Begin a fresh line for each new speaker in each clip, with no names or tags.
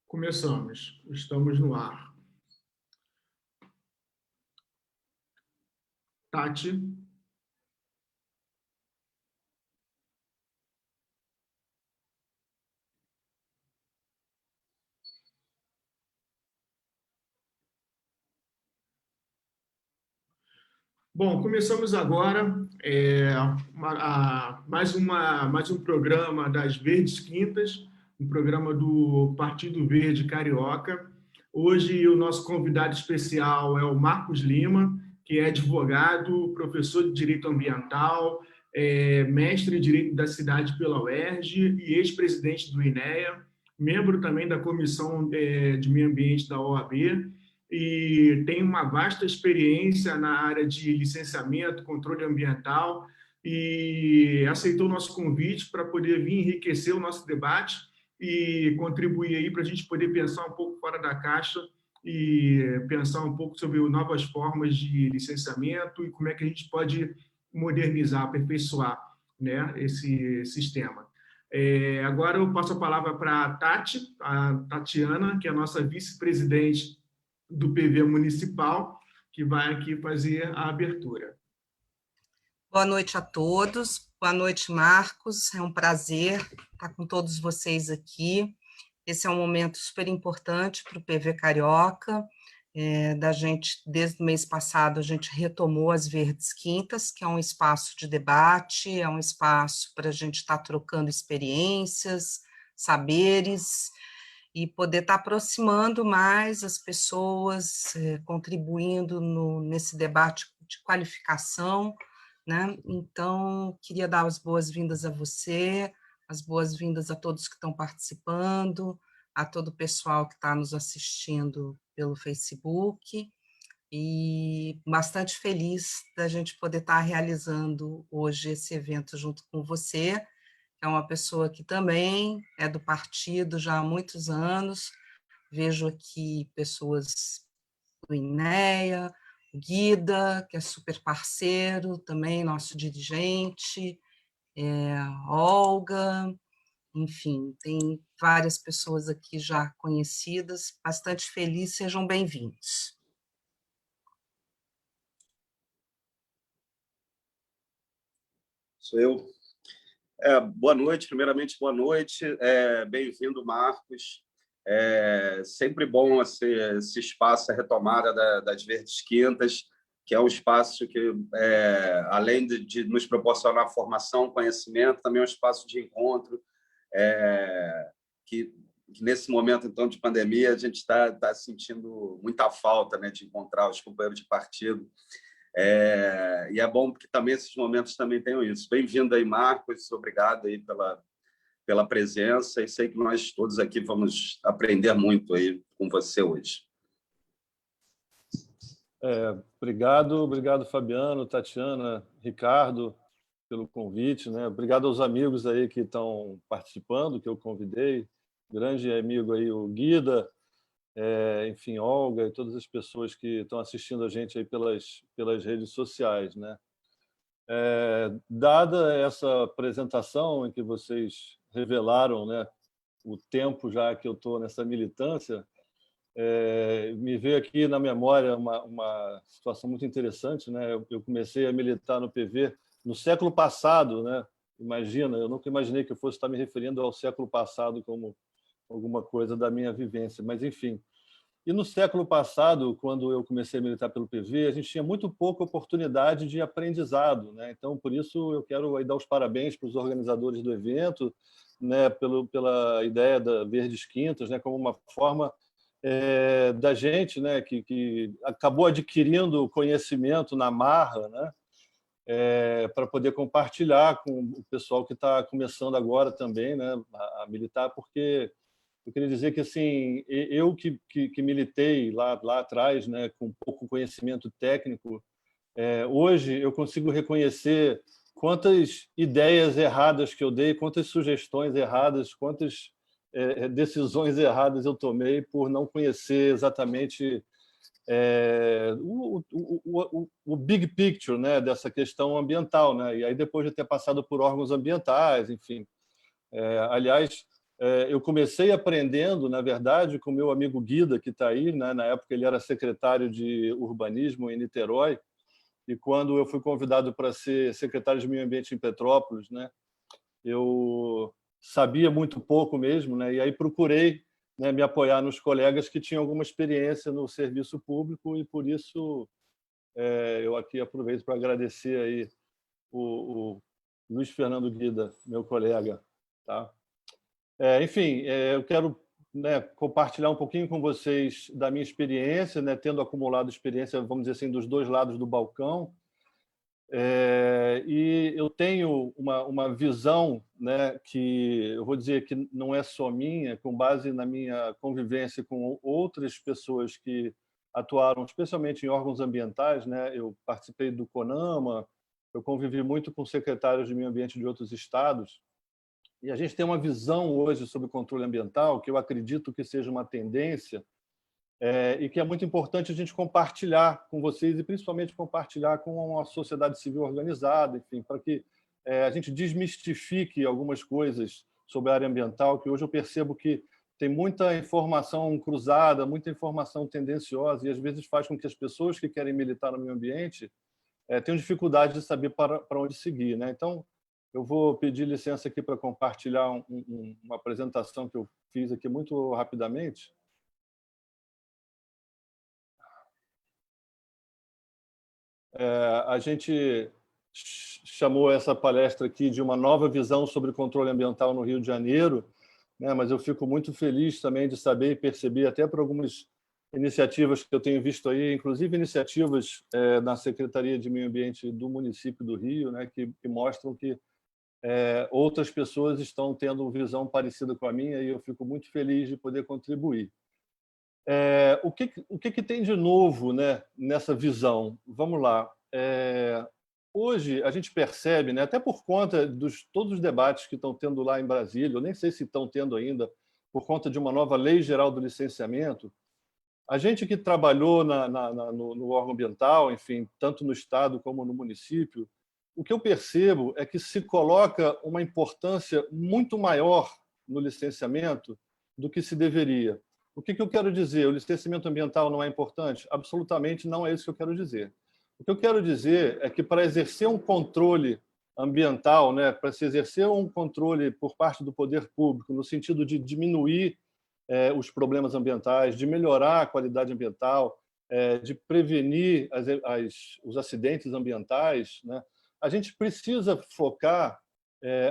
Começamos, estamos no ar. Tati. Bom, começamos agora mais um programa das Verdes Quintas, um programa do Partido Verde Carioca. Hoje o nosso convidado especial é o Marcos Lima, que é advogado, professor de Direito Ambiental, mestre em Direito da Cidade pela UERJ e ex-presidente do INEA, membro também da Comissão de Meio Ambiente da OAB, e tem uma vasta experiência na área de licenciamento, controle ambiental, e aceitou o nosso convite para poder vir enriquecer o nosso debate e contribuir aí para a gente poder pensar um pouco fora da caixa e pensar um pouco sobre novas formas de licenciamento e como é que a gente pode modernizar, aperfeiçoar, né, esse sistema. Agora eu passo a palavra para a Tatiana, que é a nossa vice-presidente do PV Municipal, que vai aqui fazer a abertura.
Boa noite a todos. Boa noite, Marcos. É um prazer estar com todos vocês aqui. Esse é um momento super importante para o PV Carioca. Da gente, desde o mês passado, a gente retomou as Verdes Quintas, que é um espaço de debate, é um espaço para a gente estar trocando experiências, saberes, e poder estar aproximando mais as pessoas, contribuindo nesse debate de qualificação, né? Então, queria dar as boas-vindas a você, as boas-vindas a todos que estão participando, a todo o pessoal que está nos assistindo pelo Facebook, e bastante feliz da gente poder estar realizando hoje esse evento junto com você, é uma pessoa que também é do partido já há muitos anos. Vejo aqui pessoas do INEA, o Guida, que é super parceiro, também nosso dirigente, Olga, enfim, tem várias pessoas aqui já conhecidas, bastante feliz, sejam bem-vindos.
Sou eu. Boa noite, primeiramente, boa noite. Bem-vindo, Marcos. Sempre bom esse espaço, a retomada das Verdes Quintas, que é um espaço que, além de nos proporcionar formação, conhecimento, também é um espaço de encontro, que nesse momento então de pandemia a gente está sentindo muita falta, né, de encontrar os companheiros de partido. E é bom porque também esses momentos também tenham isso. Bem-vindo aí, Marcos, obrigado aí pela presença, e sei que nós todos aqui vamos aprender muito aí com você hoje.
Obrigado, Fabiano, Tatiana, Ricardo, pelo convite, né? Obrigado aos amigos aí que estão participando, que eu convidei, grande amigo aí, o Guida, enfim, Olga e todas as pessoas que estão assistindo a gente aí pelas redes sociais, né? Dada essa apresentação em que vocês revelaram, né, o tempo já que eu estou nessa militância, me veio aqui na memória uma situação muito interessante, né? Eu comecei a militar no PV no século passado, né? Imagina, eu nunca imaginei que eu fosse estar me referindo ao século passado como alguma coisa da minha vivência, mas enfim. E no século passado, quando eu comecei a militar pelo PV, a gente tinha muito pouca oportunidade de aprendizado, né? Então, por isso, eu quero aí dar os parabéns para os organizadores do evento, né? Pela ideia da Verdes Quintas, né? Como uma forma da gente, né? Que acabou adquirindo conhecimento na marra, né? Para poder compartilhar com o pessoal que está começando agora também, né? A militar, porque eu queria dizer que, assim, eu que militei lá atrás, né, com pouco conhecimento técnico, hoje eu consigo reconhecer quantas ideias erradas que eu dei, quantas sugestões erradas, quantas decisões erradas eu tomei por não conhecer exatamente o big picture, né, dessa questão ambiental, né? E aí, depois de ter passado por órgãos ambientais, enfim. Aliás, Eu comecei aprendendo, na verdade, com o meu amigo Guida, que está aí, né? Na época ele era secretário de urbanismo em Niterói, e quando eu fui convidado para ser secretário de Meio Ambiente em Petrópolis, né, eu sabia muito pouco mesmo, né, e aí procurei, né, me apoiar nos colegas que tinham alguma experiência no serviço público, e por isso eu aqui aproveito para agradecer aí o Luiz Fernando Guida, meu colega. Tá? Enfim, eu quero, né, compartilhar um pouquinho com vocês da minha experiência, né, tendo acumulado experiência, vamos dizer assim, dos dois lados do balcão. E eu tenho uma visão, né, que eu vou dizer que não é só minha, com base na minha convivência com outras pessoas que atuaram especialmente em órgãos ambientais, né? Eu participei do CONAMA, eu convivi muito com secretários de meio ambiente de outros estados, e a gente tem uma visão hoje sobre controle ambiental que eu acredito que seja uma tendência, e que é muito importante a gente compartilhar com vocês, e principalmente compartilhar com a sociedade civil organizada, enfim, para que a gente desmistifique algumas coisas sobre a área ambiental, que hoje eu percebo que tem muita informação cruzada, muita informação tendenciosa, e às vezes faz com que as pessoas que querem militar no meio ambiente tenham dificuldade de saber para onde seguir, né? Então, eu vou pedir licença aqui para compartilhar uma apresentação que eu fiz aqui muito rapidamente. A gente chamou essa palestra aqui de uma nova visão sobre controle ambiental no Rio de Janeiro, né? Mas eu fico muito feliz também de saber e perceber, até por algumas iniciativas que eu tenho visto aí, inclusive iniciativas na Secretaria de Meio Ambiente do município do Rio, né, que mostram que outras pessoas estão tendo visão parecida com a minha, e eu fico muito feliz de poder contribuir. O que tem de novo, né, nessa visão? Vamos lá. Hoje a gente percebe, né, até por conta de todos os debates que estão tendo lá em Brasília, eu nem sei se estão tendo ainda, por conta de uma nova lei geral do licenciamento, a gente que trabalhou no órgão ambiental, enfim, tanto no Estado como no município, o que eu percebo é que se coloca uma importância muito maior no licenciamento do que se deveria. O que eu quero dizer? O licenciamento ambiental não é importante? Absolutamente não é isso que eu quero dizer. O que eu quero dizer é que para exercer um controle ambiental, né, para se exercer um controle por parte do poder público, no sentido de diminuir os problemas ambientais, de melhorar a qualidade ambiental, de prevenir os acidentes ambientais, né? A gente precisa focar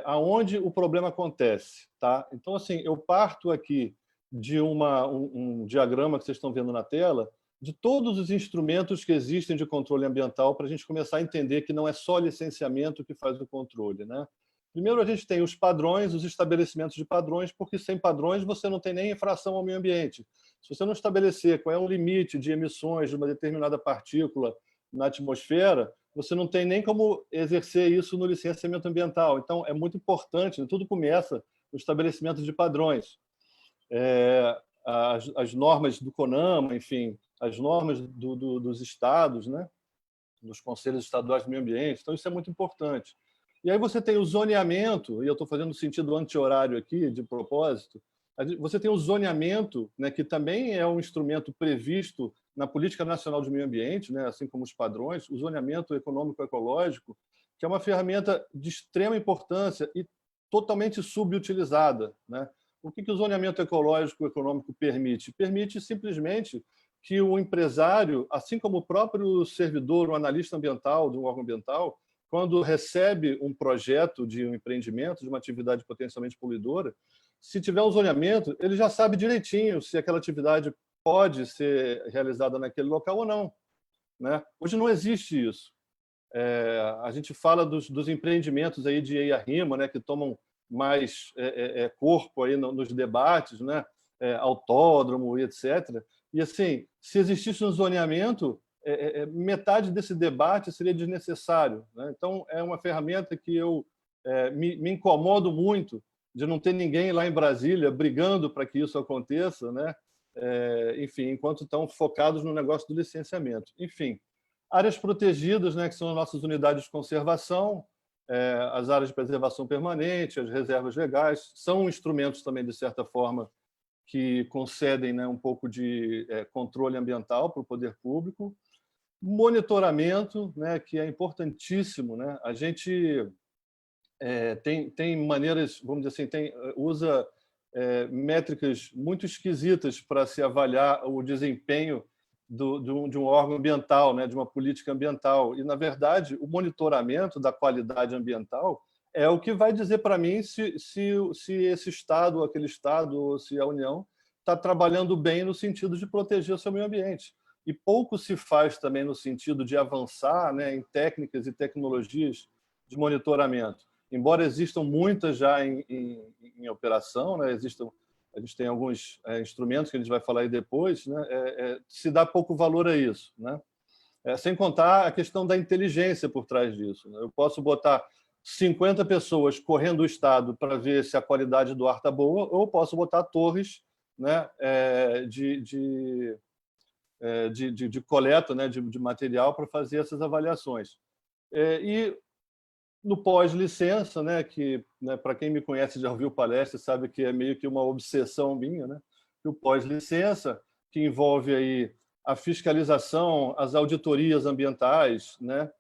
aonde o problema acontece. Tá? Então, assim, eu parto aqui de um diagrama que vocês estão vendo na tela, de todos os instrumentos que existem de controle ambiental, para a gente começar a entender que não é só licenciamento que faz o controle, né? Primeiro, a gente tem os padrões, os estabelecimentos de padrões, porque sem padrões você não tem nem infração ao meio ambiente. Se você não estabelecer qual é o limite de emissões de uma determinada partícula na atmosfera, você não tem nem como exercer isso no licenciamento ambiental. Então, é muito importante, né? Tudo começa no estabelecimento de padrões. As normas do CONAMA, enfim, as normas dos estados, né? Dos conselhos estaduais do meio ambiente. Então, isso é muito importante. E aí você tem o zoneamento, e eu estou fazendo sentido anti-horário aqui, de propósito, você tem o zoneamento, né, que também é um instrumento previsto na Política Nacional de Meio Ambiente, né, assim como os padrões, o zoneamento econômico-ecológico, que é uma ferramenta de extrema importância e totalmente subutilizada, né? O que o zoneamento ecológico-econômico permite? Permite simplesmente que o empresário, assim como o próprio servidor, o analista ambiental de um órgão ambiental, quando recebe um projeto de um empreendimento, de uma atividade potencialmente poluidora, se tiver um zoneamento, ele já sabe direitinho se aquela atividade pode ser realizada naquele local ou não, né? Hoje não existe isso. A gente fala dos empreendimentos aí de EIA-RIMA, né, que tomam mais corpo aí nos debates, né, autódromo e etc. E, assim, se existisse um zoneamento, metade desse debate seria desnecessário, né? Então, é uma ferramenta que eu me incomodo muito de não ter ninguém lá em Brasília brigando para que isso aconteça, né? Enfim, enquanto estão focados no negócio do licenciamento. Enfim, áreas protegidas, né, que são as nossas unidades de conservação. as áreas de preservação permanente, as reservas legais, são instrumentos também, de certa forma, que concedem, né, um pouco de controle ambiental para o poder público. Monitoramento, né, que é importantíssimo, né? A gente tem maneiras, vamos dizer assim, usa métricas muito esquisitas para se avaliar o desempenho de um órgão ambiental, né, de uma política ambiental. E, na verdade, o monitoramento da qualidade ambiental é o que vai dizer para mim se esse Estado, ou aquele Estado, ou se a União está trabalhando bem no sentido de proteger o seu meio ambiente. E pouco se faz também no sentido de avançar, né, em técnicas e tecnologias de monitoramento. Embora existam muitas já em operação, né, a gente tem alguns instrumentos que a gente vai falar aí depois, né, se dá pouco valor a isso, né? Sem contar a questão da inteligência por trás disso, né? Eu posso botar 50 pessoas correndo o estado para ver se a qualidade do ar está boa, ou posso botar torres, né, de coleta, né, de material para fazer essas avaliações. E no pós-licença, né, que, né, para quem me conhece, já ouviu palestra, sabe que é meio que uma obsessão minha, né? O pós-licença, que envolve aí a fiscalização, as auditorias ambientais, né,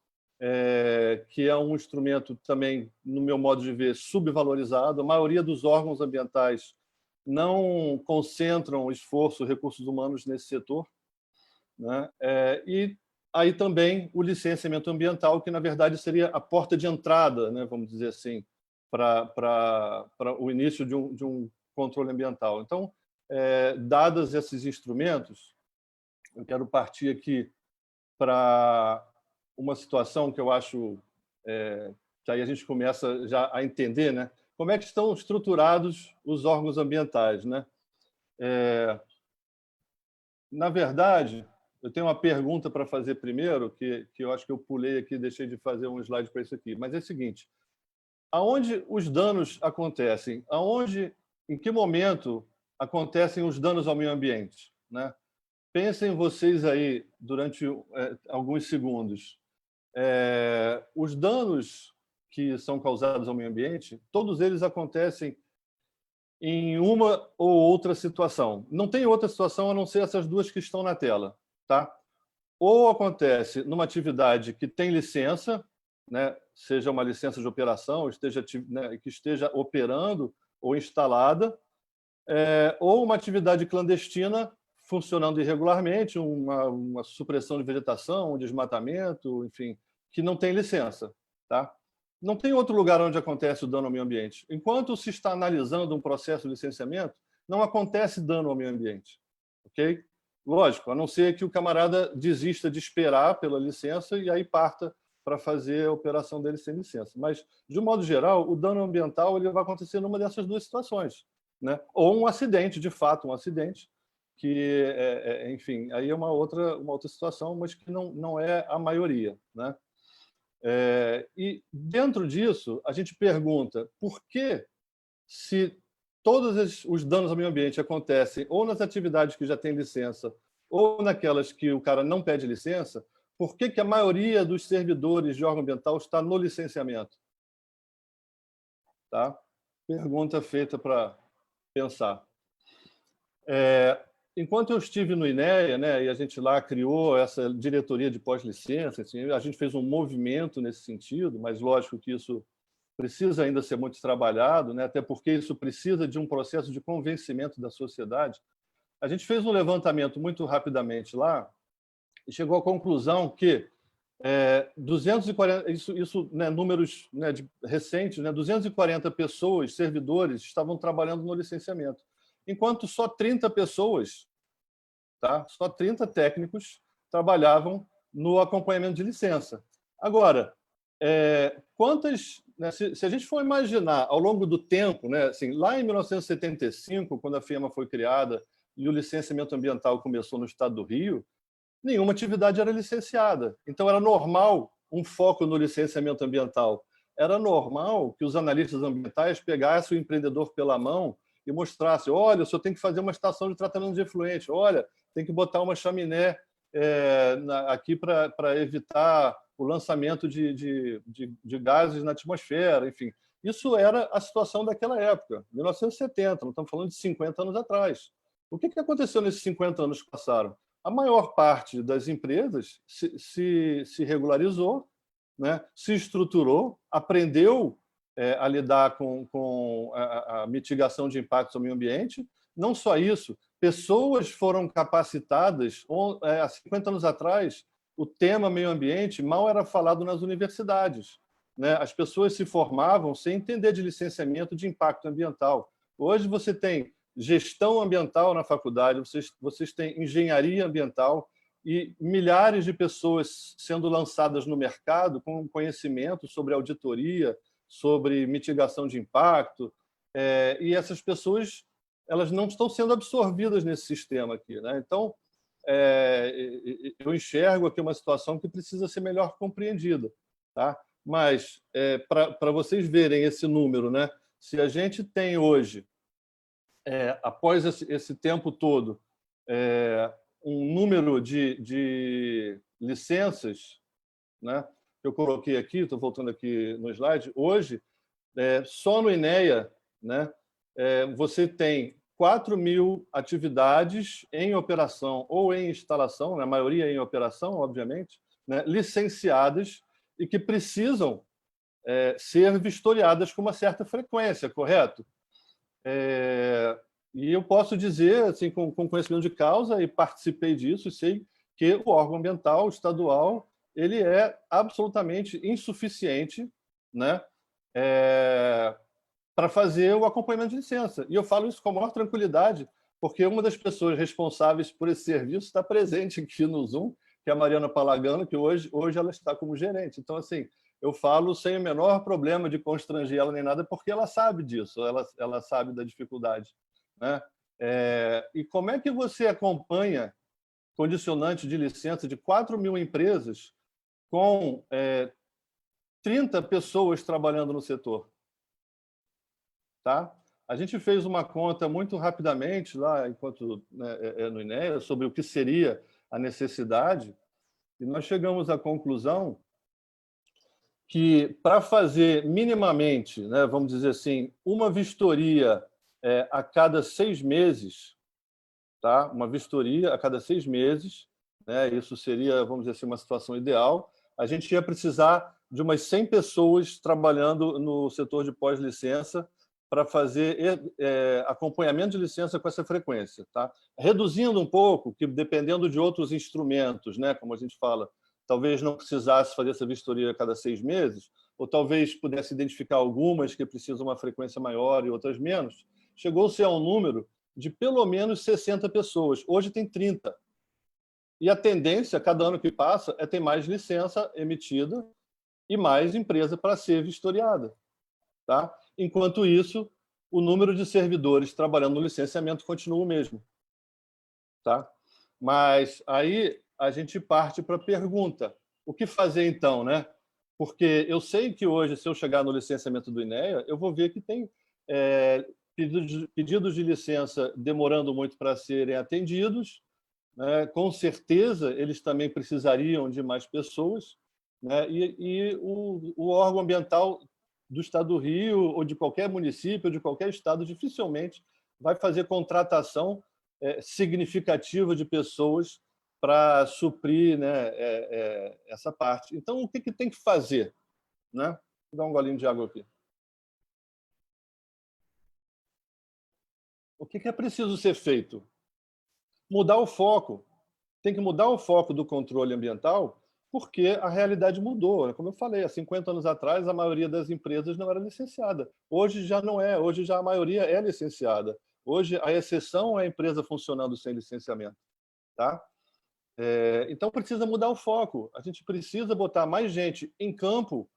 que é um instrumento também, no meu modo de ver, subvalorizado. A maioria dos órgãos ambientais não concentram esforço, recursos humanos nesse setor, né? E aí também o licenciamento ambiental, que, na verdade, seria a porta de entrada, né, vamos dizer assim, para o início de um controle ambiental. Então, dados esses instrumentos, eu quero partir aqui para uma situação que eu acho que aí a gente começa já a entender, né, como é que estão estruturados os órgãos ambientais, né? Na verdade, eu tenho uma pergunta para fazer primeiro, que eu acho que eu pulei aqui, deixei de fazer um slide para isso aqui, mas é o seguinte: aonde os danos acontecem? Em que momento acontecem os danos ao meio ambiente, né? Pensem vocês aí durante alguns segundos. Os danos que são causados ao meio ambiente, todos eles acontecem em uma ou outra situação. Não tem outra situação a não ser essas duas que estão na tela, tá? Ou acontece numa atividade que tem licença, né, seja uma licença de operação, né, que esteja operando ou instalada, ou uma atividade clandestina funcionando irregularmente, uma supressão de vegetação, um desmatamento, enfim, que não tem licença, tá? Não tem outro lugar onde acontece o dano ao meio ambiente. Enquanto se está analisando um processo de licenciamento, não acontece dano ao meio ambiente, ok? Lógico, a não ser que o camarada desista de esperar pela licença e aí parta para fazer a operação dele sem licença. Mas, de um modo geral, o dano ambiental ele vai acontecer numa dessas duas situações, né? Ou um acidente, de fato, um acidente, que, enfim, aí é uma outra situação, mas que não é a maioria, né? E, dentro disso, a gente pergunta por que, se todos os danos ao meio ambiente acontecem ou nas atividades que já têm licença ou naquelas que o cara não pede licença, por que a maioria dos servidores de órgão ambiental está no licenciamento? Tá? Pergunta feita para pensar. Enquanto eu estive no INEA, né, e a gente lá criou essa diretoria de pós-licença, assim, a gente fez um movimento nesse sentido, mas lógico que isso precisa ainda ser muito trabalhado, né, até porque isso precisa de um processo de convencimento da sociedade. A gente fez um levantamento muito rapidamente lá e chegou à conclusão que 240, isso né, números né, recentes, né, 240 pessoas, servidores, estavam trabalhando no licenciamento, enquanto só 30 pessoas, tá? Só 30 técnicos trabalhavam no acompanhamento de licença. Agora, quantas, né, se a gente for imaginar ao longo do tempo, né, assim, lá em 1975, quando a FEMA foi criada e o licenciamento ambiental começou no estado do Rio, nenhuma atividade era licenciada. Então, era normal um foco no licenciamento ambiental. Era normal que os analistas ambientais pegassem o empreendedor pela mão e mostrassem: olha, o senhor tem que fazer uma estação de tratamento de efluente, olha, tem que botar uma chaminé aqui para evitar o lançamento de gases na atmosfera, enfim. Isso era a situação daquela época, 1970, não estamos falando de 50 anos atrás. O que aconteceu nesses 50 anos que passaram? A maior parte das empresas se regularizou, né? Se estruturou, aprendeu a lidar com a mitigação de impactos ao meio ambiente. Não só isso, pessoas foram capacitadas. Há 50 anos atrás, o tema meio ambiente mal era falado nas universidades, né? As pessoas se formavam sem entender de licenciamento de impacto ambiental. Hoje você tem gestão ambiental na faculdade, vocês têm engenharia ambiental e milhares de pessoas sendo lançadas no mercado com conhecimento sobre auditoria, sobre mitigação de impacto, e essas pessoas elas não estão sendo absorvidas nesse sistema aqui, né? Então, eu enxergo aqui uma situação que precisa ser melhor compreendida, tá? Mas, para vocês verem esse número, né? Se a gente tem hoje, após esse tempo todo, um número de licenças, né? Que eu coloquei aqui, estou voltando aqui no slide, hoje, só no INEA, né? Você tem 4.000 atividades em operação ou em instalação, a maioria em operação, obviamente, né? Licenciadas e que precisam ser vistoriadas com uma certa frequência, correto? E eu posso dizer, assim, com conhecimento de causa, e participei disso, e sei que o órgão ambiental estadual ele é absolutamente insuficiente, né, para fazer o acompanhamento de licença. E eu falo isso com a maior tranquilidade, porque uma das pessoas responsáveis por esse serviço está presente aqui no Zoom, que é a Mariana Palagano, que hoje ela está como gerente. Então, assim, eu falo sem o menor problema de constranger ela nem nada, porque ela sabe disso, ela sabe da dificuldade, né? E como é que você acompanha condicionante de licença de 4.000 empresas com 30 pessoas trabalhando no setor? Tá? A gente fez uma conta muito rapidamente, lá, enquanto no INEA, sobre o que seria a necessidade, e nós chegamos à conclusão que, para fazer minimamente, né, vamos dizer assim, uma vistoria a cada 6 meses, tá? Uma vistoria a cada 6 meses, né? Isso seria, vamos dizer assim, uma situação ideal. A gente ia precisar de umas 100 pessoas trabalhando no setor de pós-licença para fazer acompanhamento de licença com essa frequência, tá? Reduzindo um pouco, que dependendo de outros instrumentos, né, como a gente fala, talvez não precisasse fazer essa vistoria a cada 6 meses, ou talvez pudesse identificar algumas que precisam uma frequência maior e outras menos, chegou-se a um número de pelo menos 60 pessoas. Hoje tem 30. E a tendência, cada ano que passa, é ter mais licença emitida e mais empresa para ser vistoriada, tá? Enquanto isso, o número de servidores trabalhando no licenciamento continua o mesmo, tá? Mas aí a gente parte para a pergunta: o que fazer então, né? Porque eu sei que hoje, se eu chegar no licenciamento do INEA, eu vou ver que tem pedidos de licença demorando muito para serem atendidos, né? Com certeza, eles também precisariam de mais pessoas, né? E o órgão ambiental do Estado do Rio, ou de qualquer município, ou de qualquer estado, dificilmente vai fazer contratação significativa de pessoas para suprir, né, essa parte. Então, o que tem que fazer, né? Vou dar um golinho de água aqui. O que é preciso ser feito? Mudar o foco. Tem que mudar o foco do controle ambiental, porque a realidade mudou. Como eu falei, há 50 anos atrás, a maioria das empresas não era licenciada. Hoje já não é. Hoje já a maioria é licenciada. Hoje, a exceção é a empresa funcionando sem licenciamento, tá? Então, precisa mudar o foco. A gente precisa botar mais gente em campo,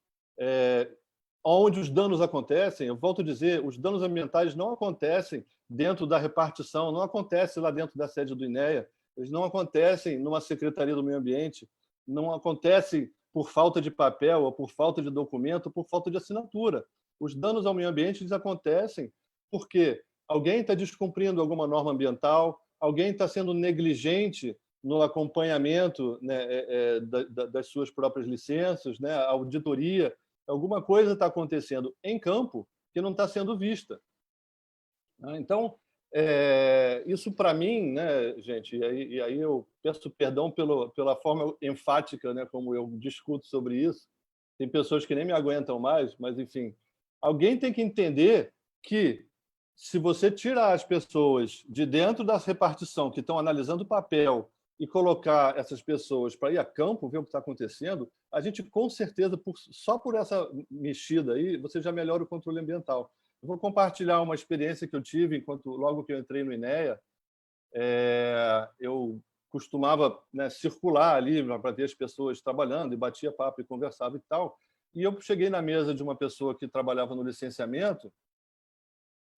onde os danos acontecem. Eu volto a dizer, os danos ambientais não acontecem dentro da repartição, não acontecem lá dentro da sede do INEA, eles não acontecem numa Secretaria do Meio Ambiente, não acontecem por falta de papel, ou por falta de documento, ou por falta de assinatura. Os danos ao meio ambiente eles acontecem porque alguém está descumprindo alguma norma ambiental, alguém está sendo negligente no acompanhamento, né, das suas próprias licenças, né, a auditoria. Alguma coisa está acontecendo em campo que não está sendo vista. Então, isso para mim, né, gente, e aí eu peço perdão pela forma enfática, né, como eu discuto sobre isso. Tem pessoas que nem me aguentam mais, mas, enfim, alguém tem que entender que, se você tirar as pessoas de dentro da repartição que estão analisando o papel e colocar essas pessoas para ir a campo, ver o que está acontecendo, a gente, com certeza, só por essa mexida aí, você já melhora o controle ambiental. Eu vou compartilhar uma experiência que eu tive logo que eu entrei no INEA. Eu costumava, né, circular ali para ter as pessoas trabalhando, e batia papo e conversava e tal. E eu cheguei na mesa de uma pessoa que trabalhava no licenciamento,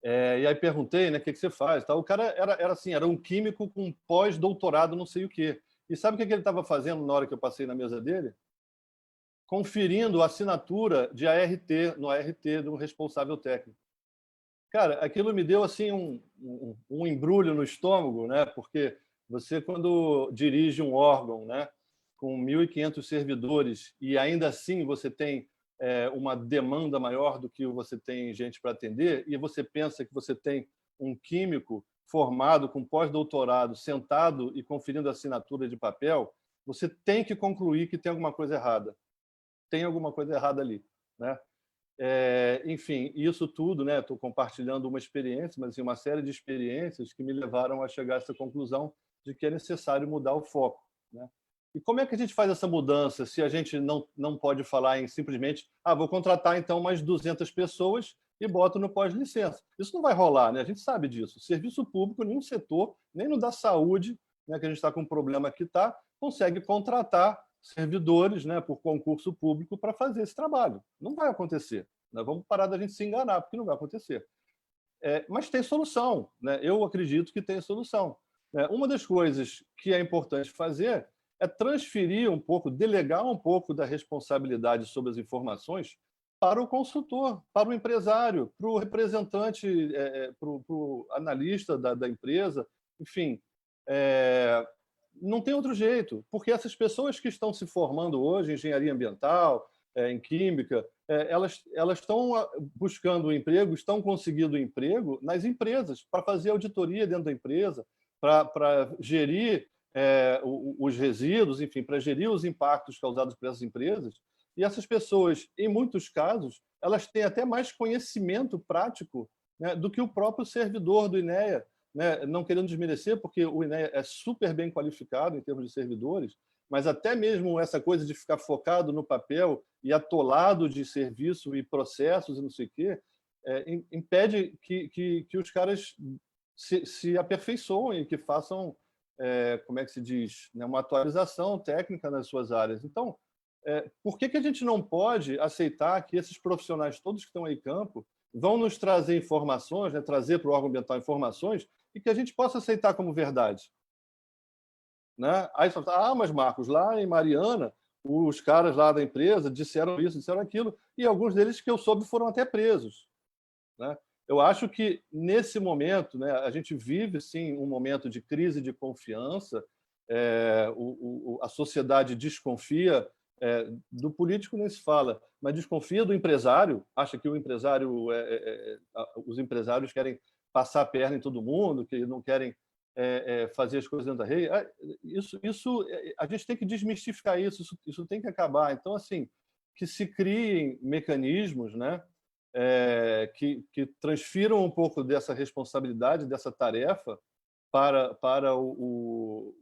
e aí perguntei, né, o que você faz? O cara era assim, era um químico com pós-doutorado, não sei o quê. E sabe o que ele estava fazendo na hora que eu passei na mesa dele? Conferindo a assinatura de ART, no ART do responsável técnico. Cara, aquilo me deu assim um embrulho no estômago, né? Porque você, quando dirige um órgão, né, com 1.500 servidores, e ainda assim você tem uma demanda maior do que você tem gente para atender, e você pensa que você tem um químico formado com pós-doutorado sentado e conferindo assinatura de papel, você tem que concluir que tem alguma coisa errada. Tem alguma coisa errada ali, né? Enfim, isso tudo, né? Estou compartilhando uma experiência, mas assim, uma série de experiências que me levaram a chegar a essa conclusão de que é necessário mudar o foco, né? E como é que a gente faz essa mudança se a gente não pode falar em simplesmente vou contratar então mais 200 pessoas e boto no pós-licença? Isso não vai rolar, né? A gente sabe disso. Serviço público, nenhum setor, nem no da saúde, né, que a gente está com um problema que consegue contratar servidores, né, por concurso público para fazer esse trabalho. Não vai acontecer. Nós vamos parar da gente se enganar, porque não vai acontecer. Mas tem solução, né? Eu acredito que tem solução. Uma das coisas que é importante fazer é transferir um pouco, delegar um pouco da responsabilidade sobre as informações para o consultor, para o empresário, para o representante, para o analista da empresa, enfim. Não tem outro jeito, porque essas pessoas que estão se formando hoje em engenharia ambiental, em química, elas estão buscando emprego, estão conseguindo emprego nas empresas, para fazer auditoria dentro da empresa, para gerir os resíduos, enfim, para gerir os impactos causados por essas empresas. E essas pessoas, em muitos casos, elas têm até mais conhecimento prático, né, do que o próprio servidor do INEA, né? Não querendo desmerecer, porque o INEA é super bem qualificado em termos de servidores, mas até mesmo essa coisa de ficar focado no papel e atolado de serviço e processos e não sei o quê, impede que os caras se aperfeiçoem e que façam, como é que se diz, né, uma atualização técnica nas suas áreas. Então, por que a gente não pode aceitar que esses profissionais todos que estão aí em campo vão nos trazer informações, né, trazer para o órgão ambiental informações e que a gente possa aceitar como verdade? Né? Aí você fala, mas Marcos, lá em Mariana, os caras lá da empresa disseram isso, disseram aquilo, e alguns deles que eu soube foram até presos. Né? Eu acho que, nesse momento, né, a gente vive, sim, um momento de crise de confiança, a sociedade desconfia, do político nem se fala, mas desconfia do empresário, acha que o empresário, os empresários querem passar a perna em todo mundo, que não querem fazer as coisas dentro da lei. Isso a gente tem que desmistificar isso tem que acabar. Então, assim, que se criem mecanismos, né, que transfiram um pouco dessa responsabilidade, dessa tarefa para o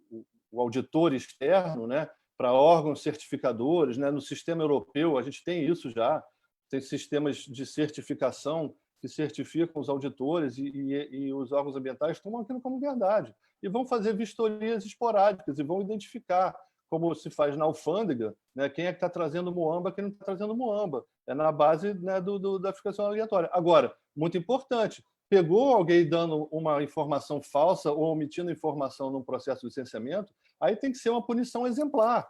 auditor externo, né, para órgãos certificadores, né? No sistema europeu a gente tem isso já, tem sistemas de certificação que certificam os auditores e os órgãos ambientais tomam aquilo como verdade e vão fazer vistorias esporádicas e vão identificar, como se faz na alfândega, né, quem é que está trazendo muamba, quem não está trazendo muamba. É na base, né, da fiscalização aleatória. Agora, muito importante, pegou alguém dando uma informação falsa ou omitindo informação num processo de licenciamento, aí tem que ser uma punição exemplar,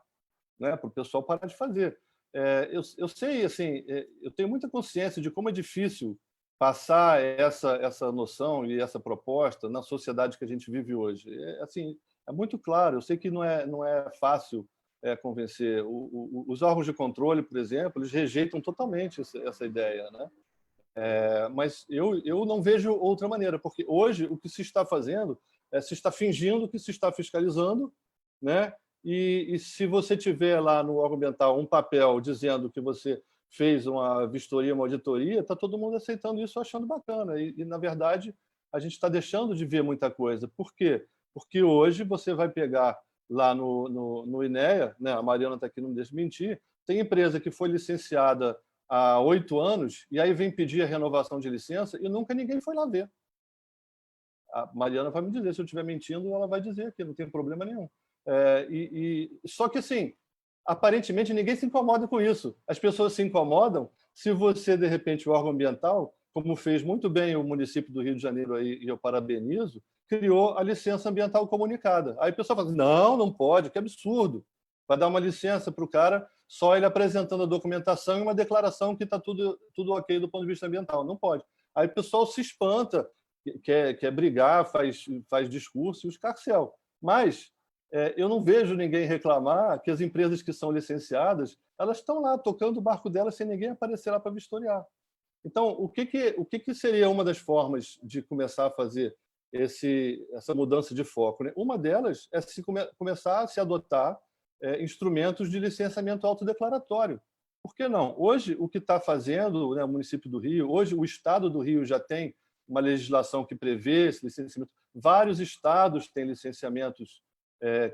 né, para o pessoal parar de fazer. Eu sei, assim, eu tenho muita consciência de como é difícil passar essa noção e essa proposta na sociedade que a gente vive hoje. Assim, É muito claro. Eu sei que não é fácil convencer. Os órgãos de controle, por exemplo, eles rejeitam totalmente essa ideia, né? Mas eu não vejo outra maneira, porque hoje o que se está fazendo se está fingindo que se está fiscalizando, né? E se você tiver lá no órgão ambiental um papel dizendo que você fez uma vistoria, uma auditoria, está todo mundo aceitando isso, achando bacana. Na verdade, a gente está deixando de ver muita coisa. Por quê? Porque hoje você vai pegar lá no INEA, né? A Mariana está aqui, não me deixa mentir, tem empresa que foi licenciada há 8 anos e aí vem pedir a renovação de licença e nunca ninguém foi lá ver. A Mariana vai me dizer, se eu estiver mentindo, ela vai dizer que não tem problema nenhum. Só que, assim, aparentemente, ninguém se incomoda com isso. As pessoas se incomodam se você, de repente, o órgão ambiental, como fez muito bem o município do Rio de Janeiro, aí, e eu parabenizo, criou a licença ambiental comunicada. Aí a pessoa fala assim, não pode, que absurdo. Vai dar uma licença para o cara só ele apresentando a documentação e uma declaração que está tudo ok do ponto de vista ambiental. Não pode. Aí o pessoal se espanta, quer brigar, faz discurso e os carcel. Mas eu não vejo ninguém reclamar que as empresas que são licenciadas elas estão lá tocando o barco delas sem ninguém aparecer lá para vistoriar. Então, o que seria uma das formas de começar a fazer essa mudança de foco, né? Uma delas é começar a se adotar instrumentos de licenciamento autodeclaratório. Por que não? Hoje, o que está fazendo, né, o município do Rio, hoje o Estado do Rio já tem uma legislação que prevê esse licenciamento. Vários estados têm licenciamentos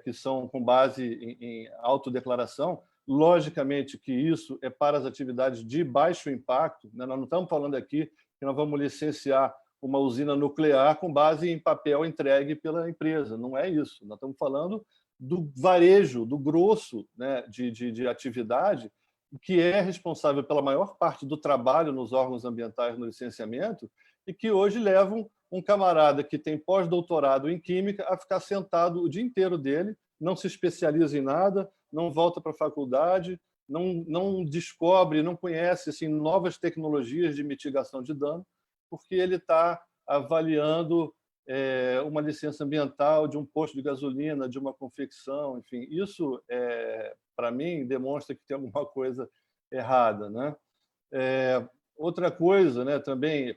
que são com base em autodeclaração. Logicamente que isso é para as atividades de baixo impacto, né? Nós não estamos falando aqui que nós vamos licenciar uma usina nuclear com base em papel entregue pela empresa. Não é isso. Nós estamos falando do varejo, do grosso, né, de atividade, que é responsável pela maior parte do trabalho nos órgãos ambientais no licenciamento e que hoje levam um camarada que tem pós-doutorado em Química a ficar sentado o dia inteiro dele, não se especializa em nada, não volta para a faculdade, não descobre, não conhece assim, novas tecnologias de mitigação de dano, porque ele está avaliando uma licença ambiental de um posto de gasolina, de uma confecção, enfim. Isso, para mim, demonstra que tem alguma coisa errada, né? Outra coisa, né, também,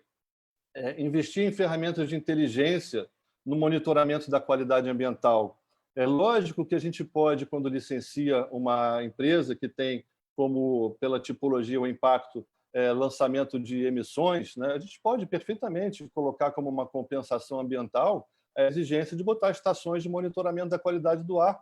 investir em ferramentas de inteligência no monitoramento da qualidade ambiental. É lógico que a gente pode, quando licencia uma empresa que tem como, pela tipologia, o impacto, lançamento de emissões, né? A gente pode perfeitamente colocar como uma compensação ambiental a exigência de botar estações de monitoramento da qualidade do ar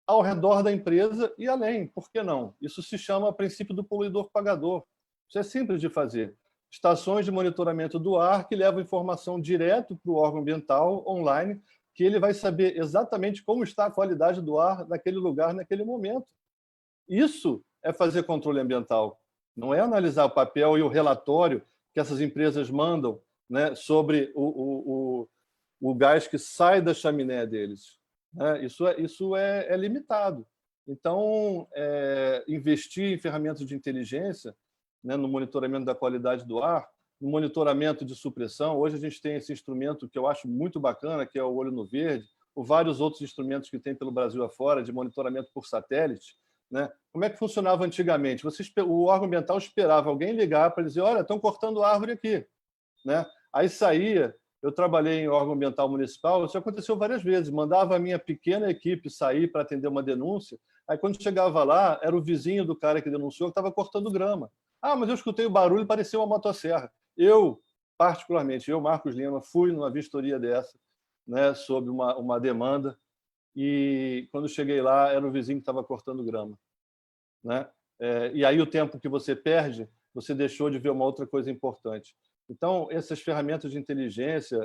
ao redor da empresa e além. Por que não? Isso se chama princípio do poluidor-pagador. Isso é simples de fazer. Estações de monitoramento do ar que levam informação direto para o órgão ambiental online, que ele vai saber exatamente como está a qualidade do ar naquele lugar, naquele momento. Isso é fazer controle ambiental. Não é analisar o papel e o relatório que essas empresas mandam, né, sobre o gás que sai da chaminé deles. Né? Isso é limitado. Então, investir em ferramentas de inteligência, né, no monitoramento da qualidade do ar, no monitoramento de supressão. Hoje a gente tem esse instrumento que eu acho muito bacana, que é o Olho no Verde, ou vários outros instrumentos que tem pelo Brasil afora, de monitoramento por satélite. Né? Como é que funcionava antigamente? O órgão ambiental esperava alguém ligar para dizer, olha, estão cortando árvore aqui. Né? Aí saía, eu trabalhei em órgão ambiental municipal, isso aconteceu várias vezes, mandava a minha pequena equipe sair para atender uma denúncia, aí quando chegava lá, era o vizinho do cara que denunciou que estava cortando grama. Ah, mas eu escutei o barulho e parecia uma motosserra. Eu, particularmente, Marcos Lima, fui numa vistoria dessa, né, sob uma demanda, e quando cheguei lá, era o vizinho que estava cortando grama. Né? E aí o tempo que você perde, você deixou de ver uma outra coisa importante. Então, essas ferramentas de inteligência,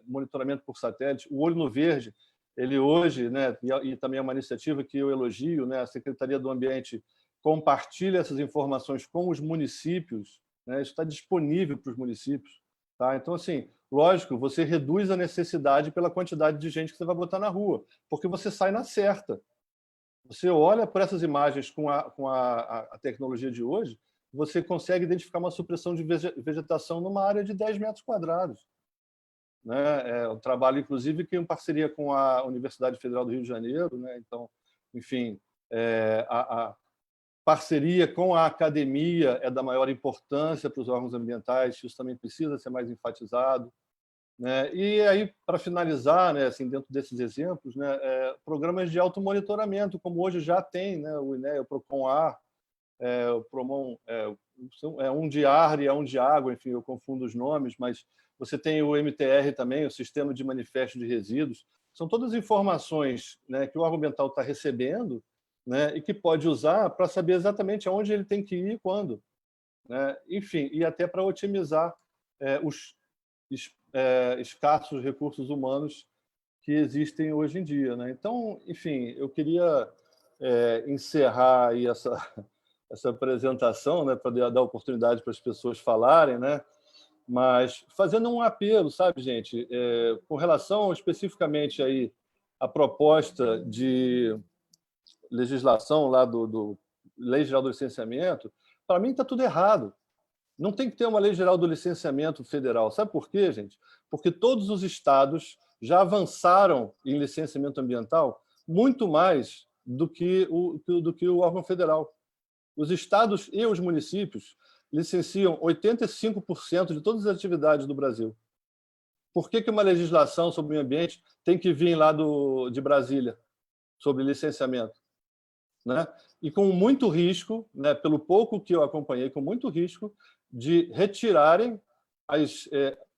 monitoramento por satélite, o Olho no Verde, ele hoje, né, e também é uma iniciativa que eu elogio, né, a Secretaria do Ambiente compartilha essas informações com os municípios, né, isso está disponível para os municípios. Tá? Então, assim, lógico, você reduz a necessidade pela quantidade de gente que você vai botar na rua, porque você sai na certa. Você olha para essas imagens com a tecnologia de hoje, você consegue identificar uma supressão de vegetação numa área de 10 metros quadrados. né? É um trabalho, inclusive, que em parceria com a Universidade Federal do Rio de Janeiro, né? Então, enfim, a parceria com a academia é da maior importância para os órgãos ambientais, isso também precisa ser mais enfatizado, né? E aí, para finalizar, né, assim, dentro desses exemplos, né, programas de automonitoramento, como hoje já tem, né, o INEA, o PROCON-AR, o PROMON, um de ar e um de água, enfim, eu confundo os nomes, mas você tem o MTR também, o Sistema de Manifesto de Resíduos. São todas informações, né, que o órgão ambiental está recebendo, né, e que pode usar para saber exatamente aonde ele tem que ir e quando, né? Enfim, e até para otimizar os escassos recursos humanos que existem hoje em dia, né? Então, enfim, eu queria encerrar aí essa apresentação, né, para dar oportunidade para as pessoas falarem, né? Mas fazendo um apelo, sabe, gente, com relação especificamente aí à proposta de legislação lá do Lei Geral do Licenciamento, para mim está tudo errado. Não tem que ter uma Lei Geral do Licenciamento Federal. Sabe por quê, gente? Porque todos os estados já avançaram em licenciamento ambiental muito mais do que o órgão federal. Os estados e os municípios licenciam 85% de todas as atividades do Brasil. Por que uma legislação sobre o meio ambiente tem que vir lá de Brasília, sobre licenciamento? Né? E com muito risco, né, pelo pouco que eu acompanhei, com muito risco de retirarem as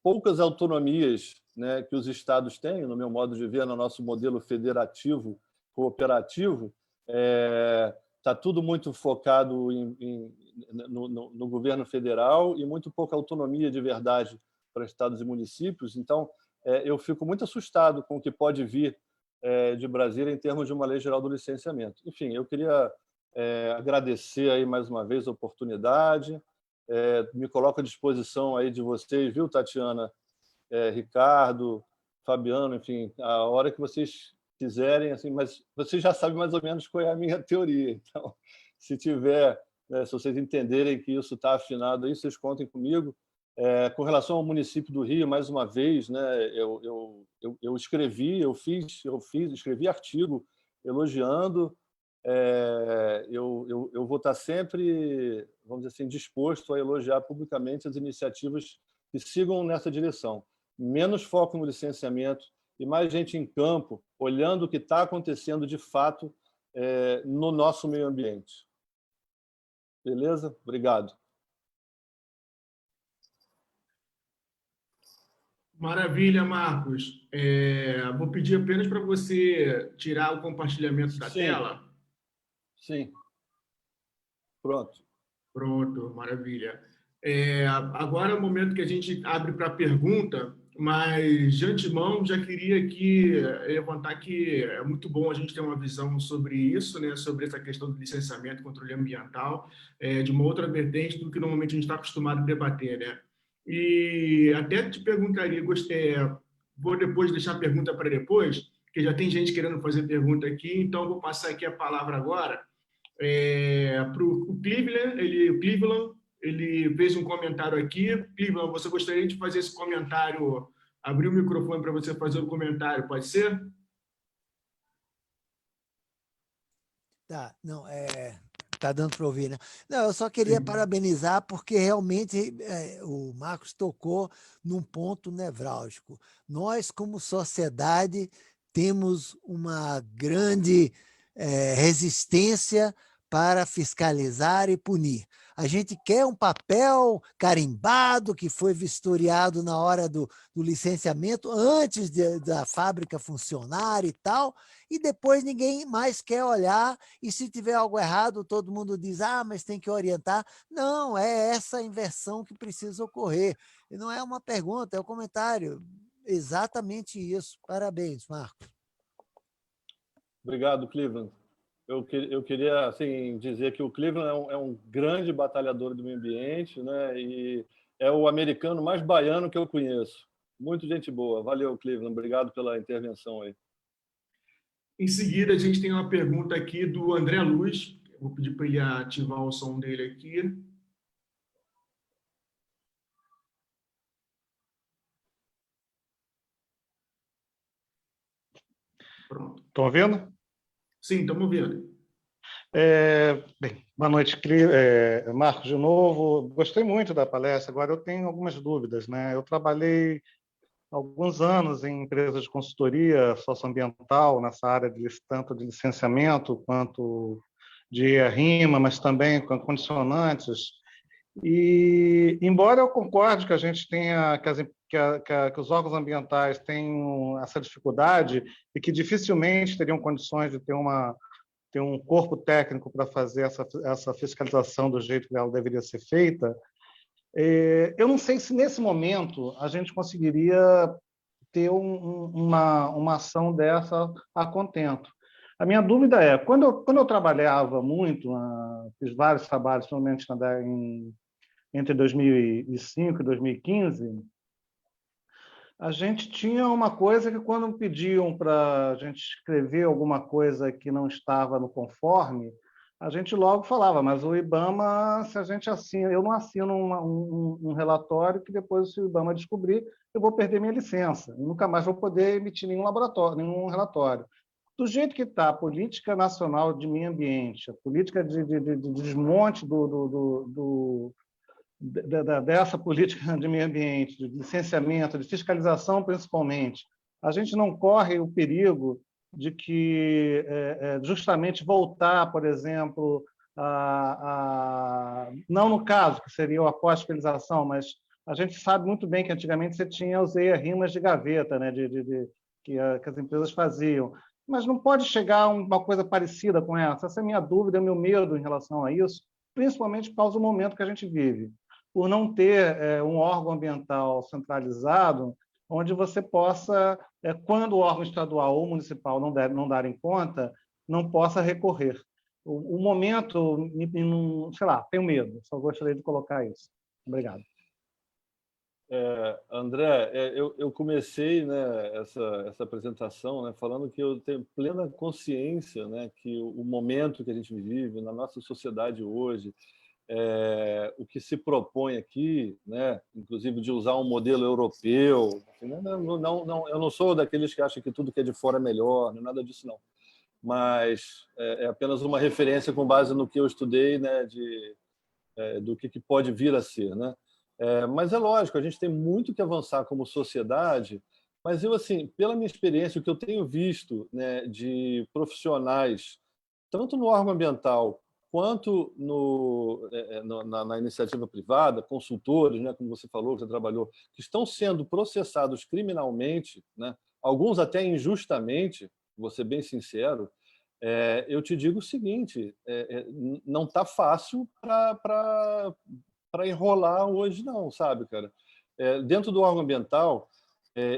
poucas autonomias, né, que os estados têm, no meu modo de ver, no nosso modelo federativo cooperativo. Está tudo muito focado no governo federal e muito pouca autonomia de verdade para estados e municípios. Então, eu fico muito assustado com o que pode vir de Brasília em termos de uma lei geral do licenciamento. Enfim, eu queria agradecer aí mais uma vez a oportunidade, me coloco à disposição aí de vocês, viu, Tatiana, Ricardo, Fabiano, enfim, a hora que vocês quiserem, assim, mas vocês já sabem mais ou menos qual é a minha teoria. Então, se tiver, se vocês entenderem que isso está afinado aí, vocês contem comigo. Com relação ao município do Rio, mais uma vez, né, eu escrevi artigo elogiando. Eu vou estar sempre, vamos dizer assim, disposto a elogiar publicamente as iniciativas que sigam nessa direção. Menos foco no licenciamento e mais gente em campo, olhando o que está acontecendo de fato no nosso meio ambiente. Beleza? Obrigado.
Maravilha, Marcos. Vou pedir apenas para você tirar o compartilhamento da tela.
Sim. Pronto.
Pronto, maravilha. Agora é o momento que a gente abre para pergunta, mas de antemão já queria aqui levantar que é muito bom a gente ter uma visão sobre isso, né, sobre essa questão do licenciamento e controle ambiental, de uma outra vertente do que normalmente a gente está acostumado a debater, né? E até te perguntaria, vou depois deixar a pergunta para depois, porque já tem gente querendo fazer pergunta aqui, então vou passar aqui a palavra agora para o Cleveland. Ele fez um comentário aqui. Cleveland, você gostaria de fazer esse comentário, abrir o microfone para você fazer o comentário, pode ser?
Tá, não, tá dando para ouvir, né? Não, eu só queria parabenizar porque realmente o Marcos tocou num ponto nevrálgico. Nós, como sociedade, temos uma grande resistência para fiscalizar e punir. A gente quer um papel carimbado que foi vistoriado na hora do licenciamento, antes da fábrica funcionar e tal, e depois ninguém mais quer olhar, e se tiver algo errado, todo mundo diz, mas tem que orientar. Não, é essa inversão que precisa ocorrer. E não é uma pergunta, é um comentário. Exatamente isso. Parabéns, Marcos.
Obrigado, Cleveland. Eu queria assim, dizer que o Cleveland é um grande batalhador do meio ambiente, né? E é o americano mais baiano que eu conheço. Muito gente boa. Valeu, Cleveland. Obrigado pela intervenção aí.
Em seguida, a gente tem uma pergunta aqui do André Luz. Vou pedir para ele ativar o som dele aqui. Pronto.
Estão ouvindo?
Sim, estamos ouvindo.
Bem, boa noite, Marcos, de novo. Gostei muito da palestra. Agora, eu tenho algumas dúvidas, né? Eu trabalhei alguns anos em empresas de consultoria socioambiental, nessa área tanto de licenciamento quanto de rima, mas também com condicionantes. E, embora eu concorde que a gente tenha, que os órgãos ambientais tenham essa dificuldade e que dificilmente teriam condições de ter um corpo técnico para fazer essa fiscalização do jeito que ela deveria ser feita, eu não sei se nesse momento a gente conseguiria ter uma ação dessa a contento. A minha dúvida é, quando eu trabalhava muito, fiz vários trabalhos, principalmente entre 2005 e 2015, a gente tinha uma coisa que, quando pediam para a gente escrever alguma coisa que não estava no conforme, a gente logo falava, mas o IBAMA, se a gente assina, eu não assino um relatório que depois, se o IBAMA descobrir, eu vou perder minha licença, e nunca mais vou poder emitir nenhum relatório. Do jeito que está a Política Nacional de Meio Ambiente, a política de desmonte dessa política de meio ambiente, de licenciamento, de fiscalização, principalmente, a gente não corre o perigo de que justamente voltar, por exemplo, não no caso, que seria a pós-fiscalização, mas a gente sabe muito bem que antigamente você tinha os rimas de gaveta, né, que as empresas faziam. Mas não pode chegar a uma coisa parecida com essa. Essa é a minha dúvida, é o meu medo em relação a isso, principalmente por causa do momento que a gente vive. Por não ter um órgão ambiental centralizado, onde você possa, quando o órgão estadual ou municipal não darem conta, não possa recorrer. O momento, sei lá, tenho medo, só gostaria de colocar isso. Obrigado.
André, eu comecei, né, essa apresentação, né, falando que eu tenho plena consciência, né, que o momento que a gente vive na nossa sociedade hoje, o que se propõe aqui, né, inclusive de usar um modelo europeu, eu não sou daqueles que acham que tudo que é de fora é melhor, não é nada disso não, mas é apenas uma referência com base no que eu estudei, né, do que pode vir a ser, né? Mas é lógico, a gente tem muito que avançar como sociedade, mas eu, assim, pela minha experiência, o que eu tenho visto, né, de profissionais, tanto no órgão ambiental quanto na iniciativa privada, consultores, né, como você falou, que você trabalhou, que estão sendo processados criminalmente, né, alguns até injustamente, vou ser bem sincero, eu te digo o seguinte, não está fácil para enrolar hoje não, sabe, cara? Dentro do órgão ambiental,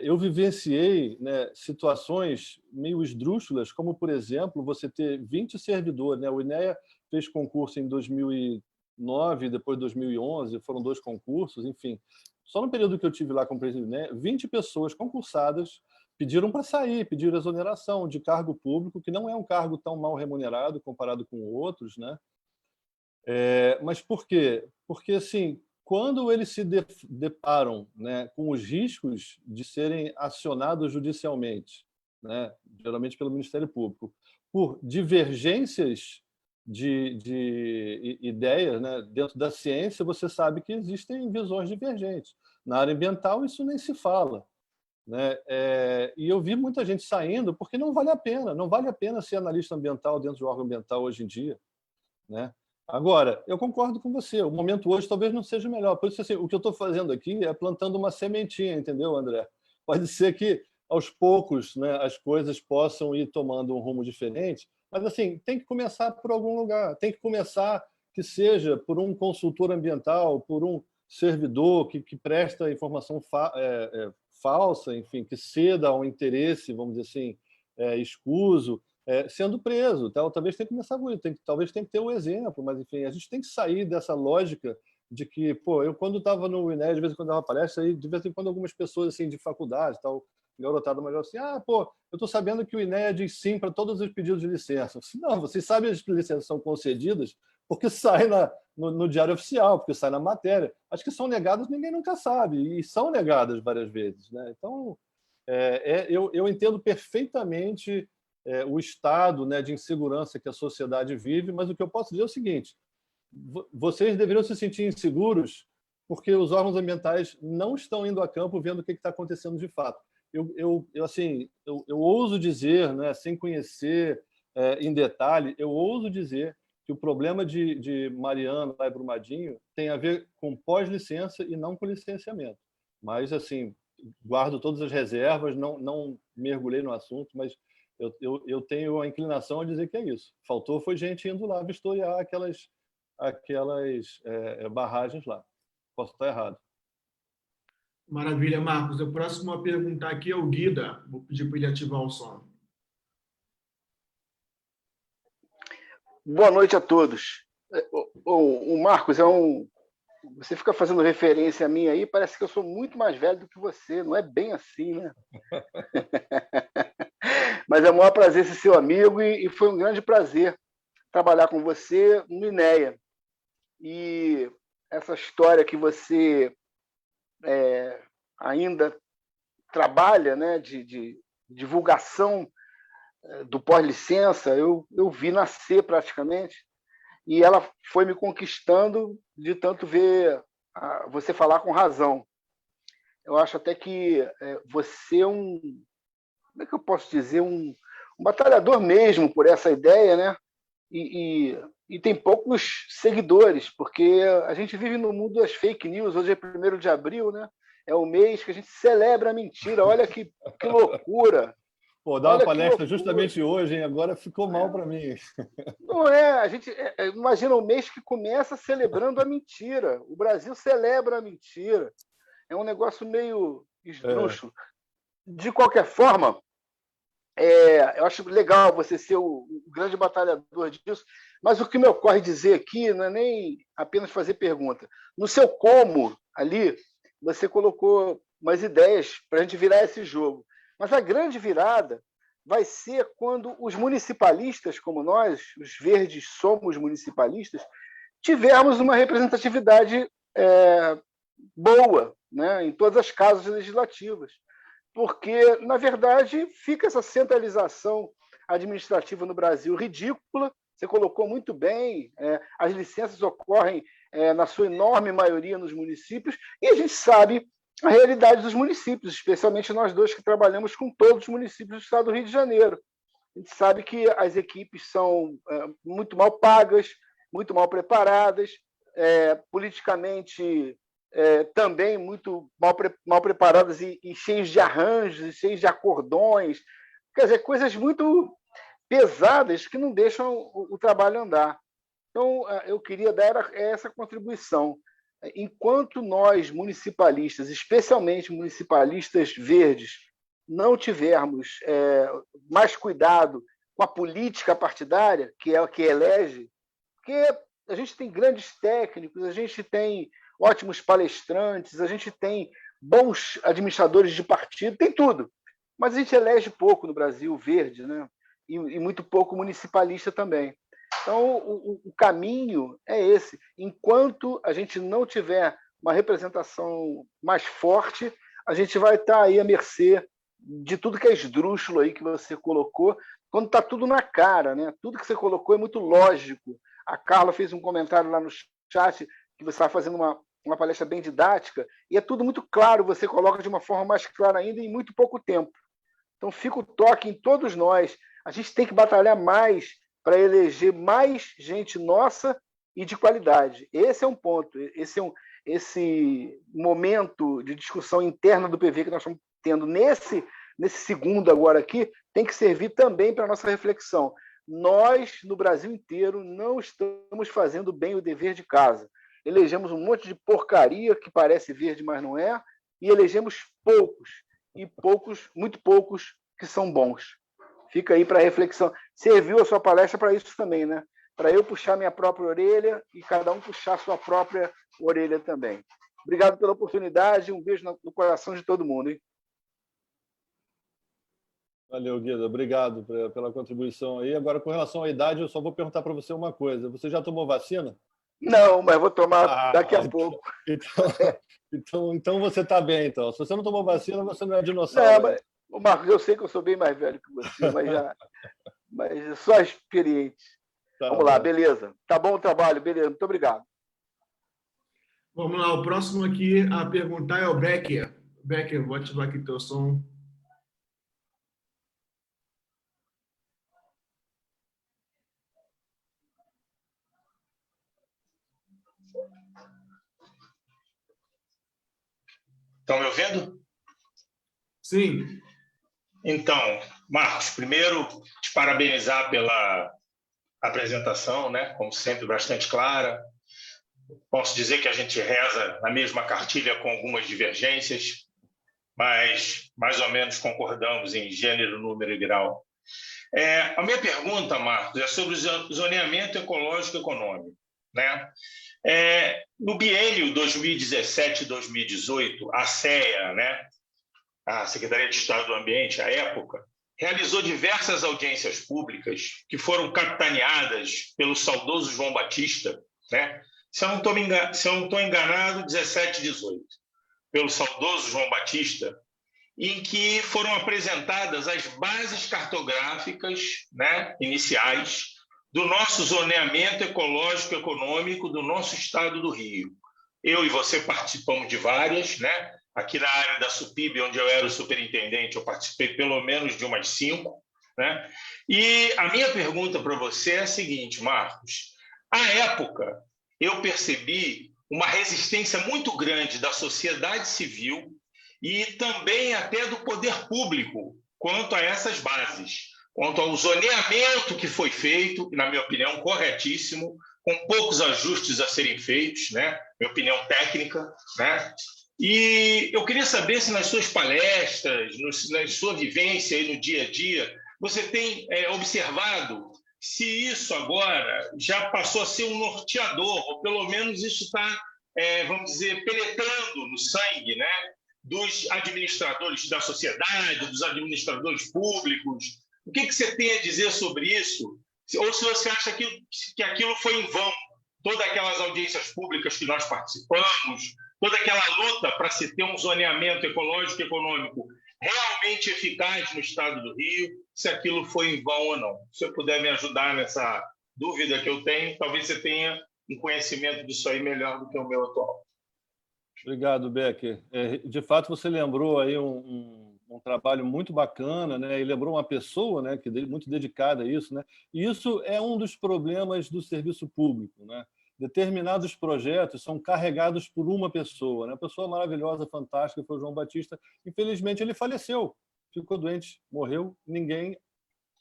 eu vivenciei, né, situações meio esdrúxulas, como, por exemplo, você ter 20 servidores, né? O INEA fez concurso em 2009, depois 2011, foram 2 concursos, enfim. Só no período que eu tive lá como presidente do INEA, 20 pessoas concursadas pediram para sair, pediram exoneração de cargo público, que não é um cargo tão mal remunerado comparado com outros, né? Mas por quê? Porque, assim, quando eles se deparam, né, com os riscos de serem acionados judicialmente, né, geralmente pelo Ministério Público, por divergências de ideias, né, dentro da ciência, você sabe que existem visões divergentes. Na área ambiental, isso nem se fala, né? E eu vi muita gente saindo porque não vale a pena ser analista ambiental dentro do órgão ambiental hoje em dia, né? Agora, eu concordo com você, o momento hoje talvez não seja o melhor, por isso, assim, o que eu estou fazendo aqui é plantando uma sementinha, entendeu, André? Pode ser que, aos poucos, né, as coisas possam ir tomando um rumo diferente, mas, assim, tem que começar por algum lugar, tem que começar que seja por um consultor ambiental, por um servidor que presta informação falsa, enfim, que ceda a um interesse, vamos dizer assim, escuso, sendo preso. Talvez tenha que começar com isso, talvez tenha que ter um exemplo, mas, enfim, a gente tem que sair dessa lógica de que, pô, eu quando estava no INEA, de vez em quando dava palestra, aí, de vez em quando algumas pessoas assim, de faculdade, tal, garotada melhor assim, pô, eu estou sabendo que o INEA diz sim para todos os pedidos de licença. Não, vocês sabem as licenças são concedidas porque sai no Diário Oficial, porque sai na matéria. As que são negadas ninguém nunca sabe, e são negadas várias vezes, né? Então, eu entendo perfeitamente o estado, né, de insegurança que a sociedade vive, mas o que eu posso dizer é o seguinte: vocês deveriam se sentir inseguros porque os órgãos ambientais não estão indo a campo vendo o que está acontecendo de fato. Eu ouso dizer, né, sem conhecer em detalhe, eu ouso dizer que o problema de Mariana lá e Brumadinho tem a ver com pós-licença e não com licenciamento. Mas, assim, guardo todas as reservas, não mergulhei no assunto, mas eu tenho a inclinação a dizer que é isso. Faltou foi gente indo lá vistoriar aquelas barragens lá. Posso estar errado.
Maravilha, Marcos. O próximo a perguntar aqui é o Guida. Vou pedir para ele ativar o som.
Boa noite a todos. O Marcos você fica fazendo referência a mim aí, parece que eu sou muito mais velho do que você. Não é bem assim, né? Mas é um maior prazer ser seu amigo e foi um grande prazer trabalhar com você no INEA. E essa história que você ainda trabalha, né, de divulgação do pós-licença, eu vi nascer praticamente, e ela foi me conquistando de tanto ver você falar com razão. Eu acho até que você é como é que eu posso dizer, um batalhador mesmo por essa ideia, né? E tem poucos seguidores, porque a gente vive no mundo das fake news. Hoje é 1º de abril, né? É o mês que a gente celebra a mentira. Olha que loucura!
Pô, dar uma palestra justamente hoje, hein? Agora ficou mal para mim.
Não é? A gente imagina um mês que começa celebrando a mentira. O Brasil celebra a mentira. É um negócio meio esdrúxulo. De qualquer forma, eu acho legal você ser o grande batalhador disso, mas o que me ocorre dizer aqui não é nem apenas fazer pergunta. No seu como ali, você colocou umas ideias para a gente virar esse jogo. Mas a grande virada vai ser quando os municipalistas, como nós, os verdes somos municipalistas, tivermos uma representatividade boa, né, em todas as casas legislativas. Porque, na verdade, fica essa centralização administrativa no Brasil ridícula. Você colocou muito bem, as licenças ocorrem, na sua enorme maioria, nos municípios, e a gente sabe a realidade dos municípios, especialmente nós dois que trabalhamos com todos os municípios do estado do Rio de Janeiro. A gente sabe que as equipes são muito mal pagas, muito mal preparadas, politicamente também muito mal preparadas e cheios de arranjos, e cheios de acordões, quer dizer, coisas muito pesadas que não deixam o trabalho andar. Então, eu queria dar essa contribuição. Enquanto nós, municipalistas, especialmente municipalistas verdes, não tivermos mais cuidado com a política partidária, que é o que elege, porque a gente tem grandes técnicos, a gente tem ótimos palestrantes, a gente tem bons administradores de partido, tem tudo. Mas a gente elege pouco no Brasil verde, né? E muito pouco municipalista também. Então, o caminho é esse. Enquanto a gente não tiver uma representação mais forte, a gente vai estar aí à mercê de tudo que é esdrúxulo aí que você colocou, quando está tudo na cara, né? Tudo que você colocou é muito lógico. A Carla fez um comentário lá no chat que você está fazendo uma palestra bem didática, e é tudo muito claro, você coloca de uma forma mais clara ainda em muito pouco tempo. Então, fica o toque em todos nós. A gente tem que batalhar mais para eleger mais gente nossa e de qualidade. Esse é um ponto, esse momento de discussão interna do PV que nós estamos tendo nesse segundo agora aqui, tem que servir também para a nossa reflexão. Nós, no Brasil inteiro, não estamos fazendo bem o dever de casa. Elegemos um monte de porcaria que parece verde, mas não é, e elegemos poucos, muito poucos, que são bons. Fica aí para reflexão. Serviu a sua palestra para isso também, né? Para eu puxar minha própria orelha e cada um puxar sua própria orelha também. Obrigado pela oportunidade, um beijo no coração de todo mundo, hein?
Valeu, Guida. Obrigado pela contribuição aí. Agora, com relação à idade, eu só vou perguntar para você uma coisa. Você já tomou vacina?
Não, mas vou tomar daqui a pouco.
Então você está bem, então. Se você não tomou vacina, você não é dinossauro.
Ô, Marcos, eu sei que eu sou bem mais velho que você, mas só experiente.
Tá
Vamos lá,
bom.
beleza. Tá bom o trabalho, beleza. Muito obrigado.
Vamos lá, o próximo aqui a perguntar é o Becker. Becker, vou ativar aqui teu som.
Estão me ouvindo?
Sim.
Então, Marcos, primeiro te parabenizar pela apresentação, né? Como sempre, bastante clara. Posso dizer que a gente reza na mesma cartilha com algumas divergências, mas mais ou menos concordamos em gênero, número e grau. A minha pergunta, Marcos, é sobre o zoneamento ecológico econômico, né? No biênio 2017-2018, a CEA, né, a Secretaria de Estado do Ambiente, à época, realizou diversas audiências públicas que foram capitaneadas pelo saudoso João Batista, né? Se eu não estou enganado, 17 e 18, pelo saudoso João Batista, em que foram apresentadas as bases cartográficas, né, iniciais do nosso zoneamento ecológico econômico do nosso estado do Rio. Eu e você participamos de várias, né? Aqui na área da SUPIB, onde eu era o superintendente, eu participei pelo menos de umas 5, né? E a minha pergunta para você é a seguinte, Marcos. À época, eu percebi uma resistência muito grande da sociedade civil e também até do poder público quanto a essas bases, quanto ao zoneamento que foi feito, na minha opinião, corretíssimo, com poucos ajustes a serem feitos, né? Minha opinião técnica, né? E eu queria saber se nas suas palestras, na sua vivência aí no dia a dia, você tem observado se isso agora já passou a ser um norteador, ou pelo menos isso está, vamos dizer, penetrando no sangue, né, dos administradores da sociedade, dos administradores públicos. O que você tem a dizer sobre isso? Ou se você acha que aquilo foi em vão, todas aquelas audiências públicas que nós participamos, toda aquela luta para se ter um zoneamento ecológico e econômico realmente eficaz no estado do Rio, se aquilo foi em vão ou não. Se você puder me ajudar nessa dúvida que eu tenho, talvez você tenha um conhecimento disso aí melhor do que o meu atual.
Obrigado, Becker. De fato, você lembrou aí um trabalho muito bacana, né? E lembrou uma pessoa, né, que muito dedicada a isso, né? E isso é um dos problemas do serviço público, né? Determinados projetos são carregados por uma pessoa, né? Uma pessoa maravilhosa, fantástica, foi o João Batista. Infelizmente, ele faleceu, ficou doente, morreu, ninguém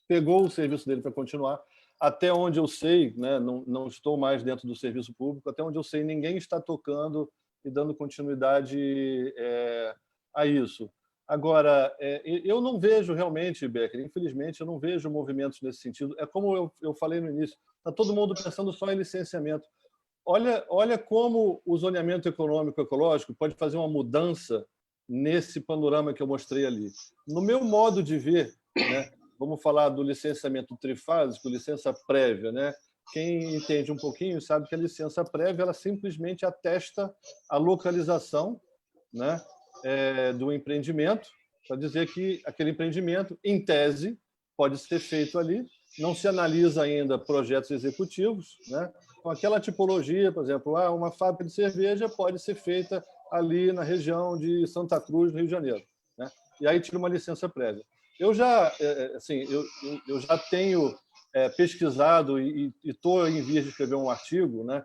pegou o serviço dele para continuar. Até onde eu sei, né, não estou mais dentro do serviço público, até onde eu sei, ninguém está tocando e dando continuidade a isso. Agora, eu não vejo realmente, Becker, infelizmente, eu não vejo movimentos nesse sentido. É como eu falei no início, está todo mundo pensando só em licenciamento. Olha como o zoneamento econômico ecológico pode fazer uma mudança nesse panorama que eu mostrei ali. No meu modo de ver, né, vamos falar do licenciamento trifásico, licença prévia, né? Quem entende um pouquinho sabe que a licença prévia ela simplesmente atesta a localização, né, do empreendimento, para dizer que aquele empreendimento, em tese, pode ser feito ali. Não se analisa ainda projetos executivos, né? Com aquela tipologia, por exemplo, uma fábrica de cerveja pode ser feita ali na região de Santa Cruz, no Rio de Janeiro, né? E aí tira uma licença prévia. Eu já tenho pesquisado e estou em vias de escrever um artigo, né,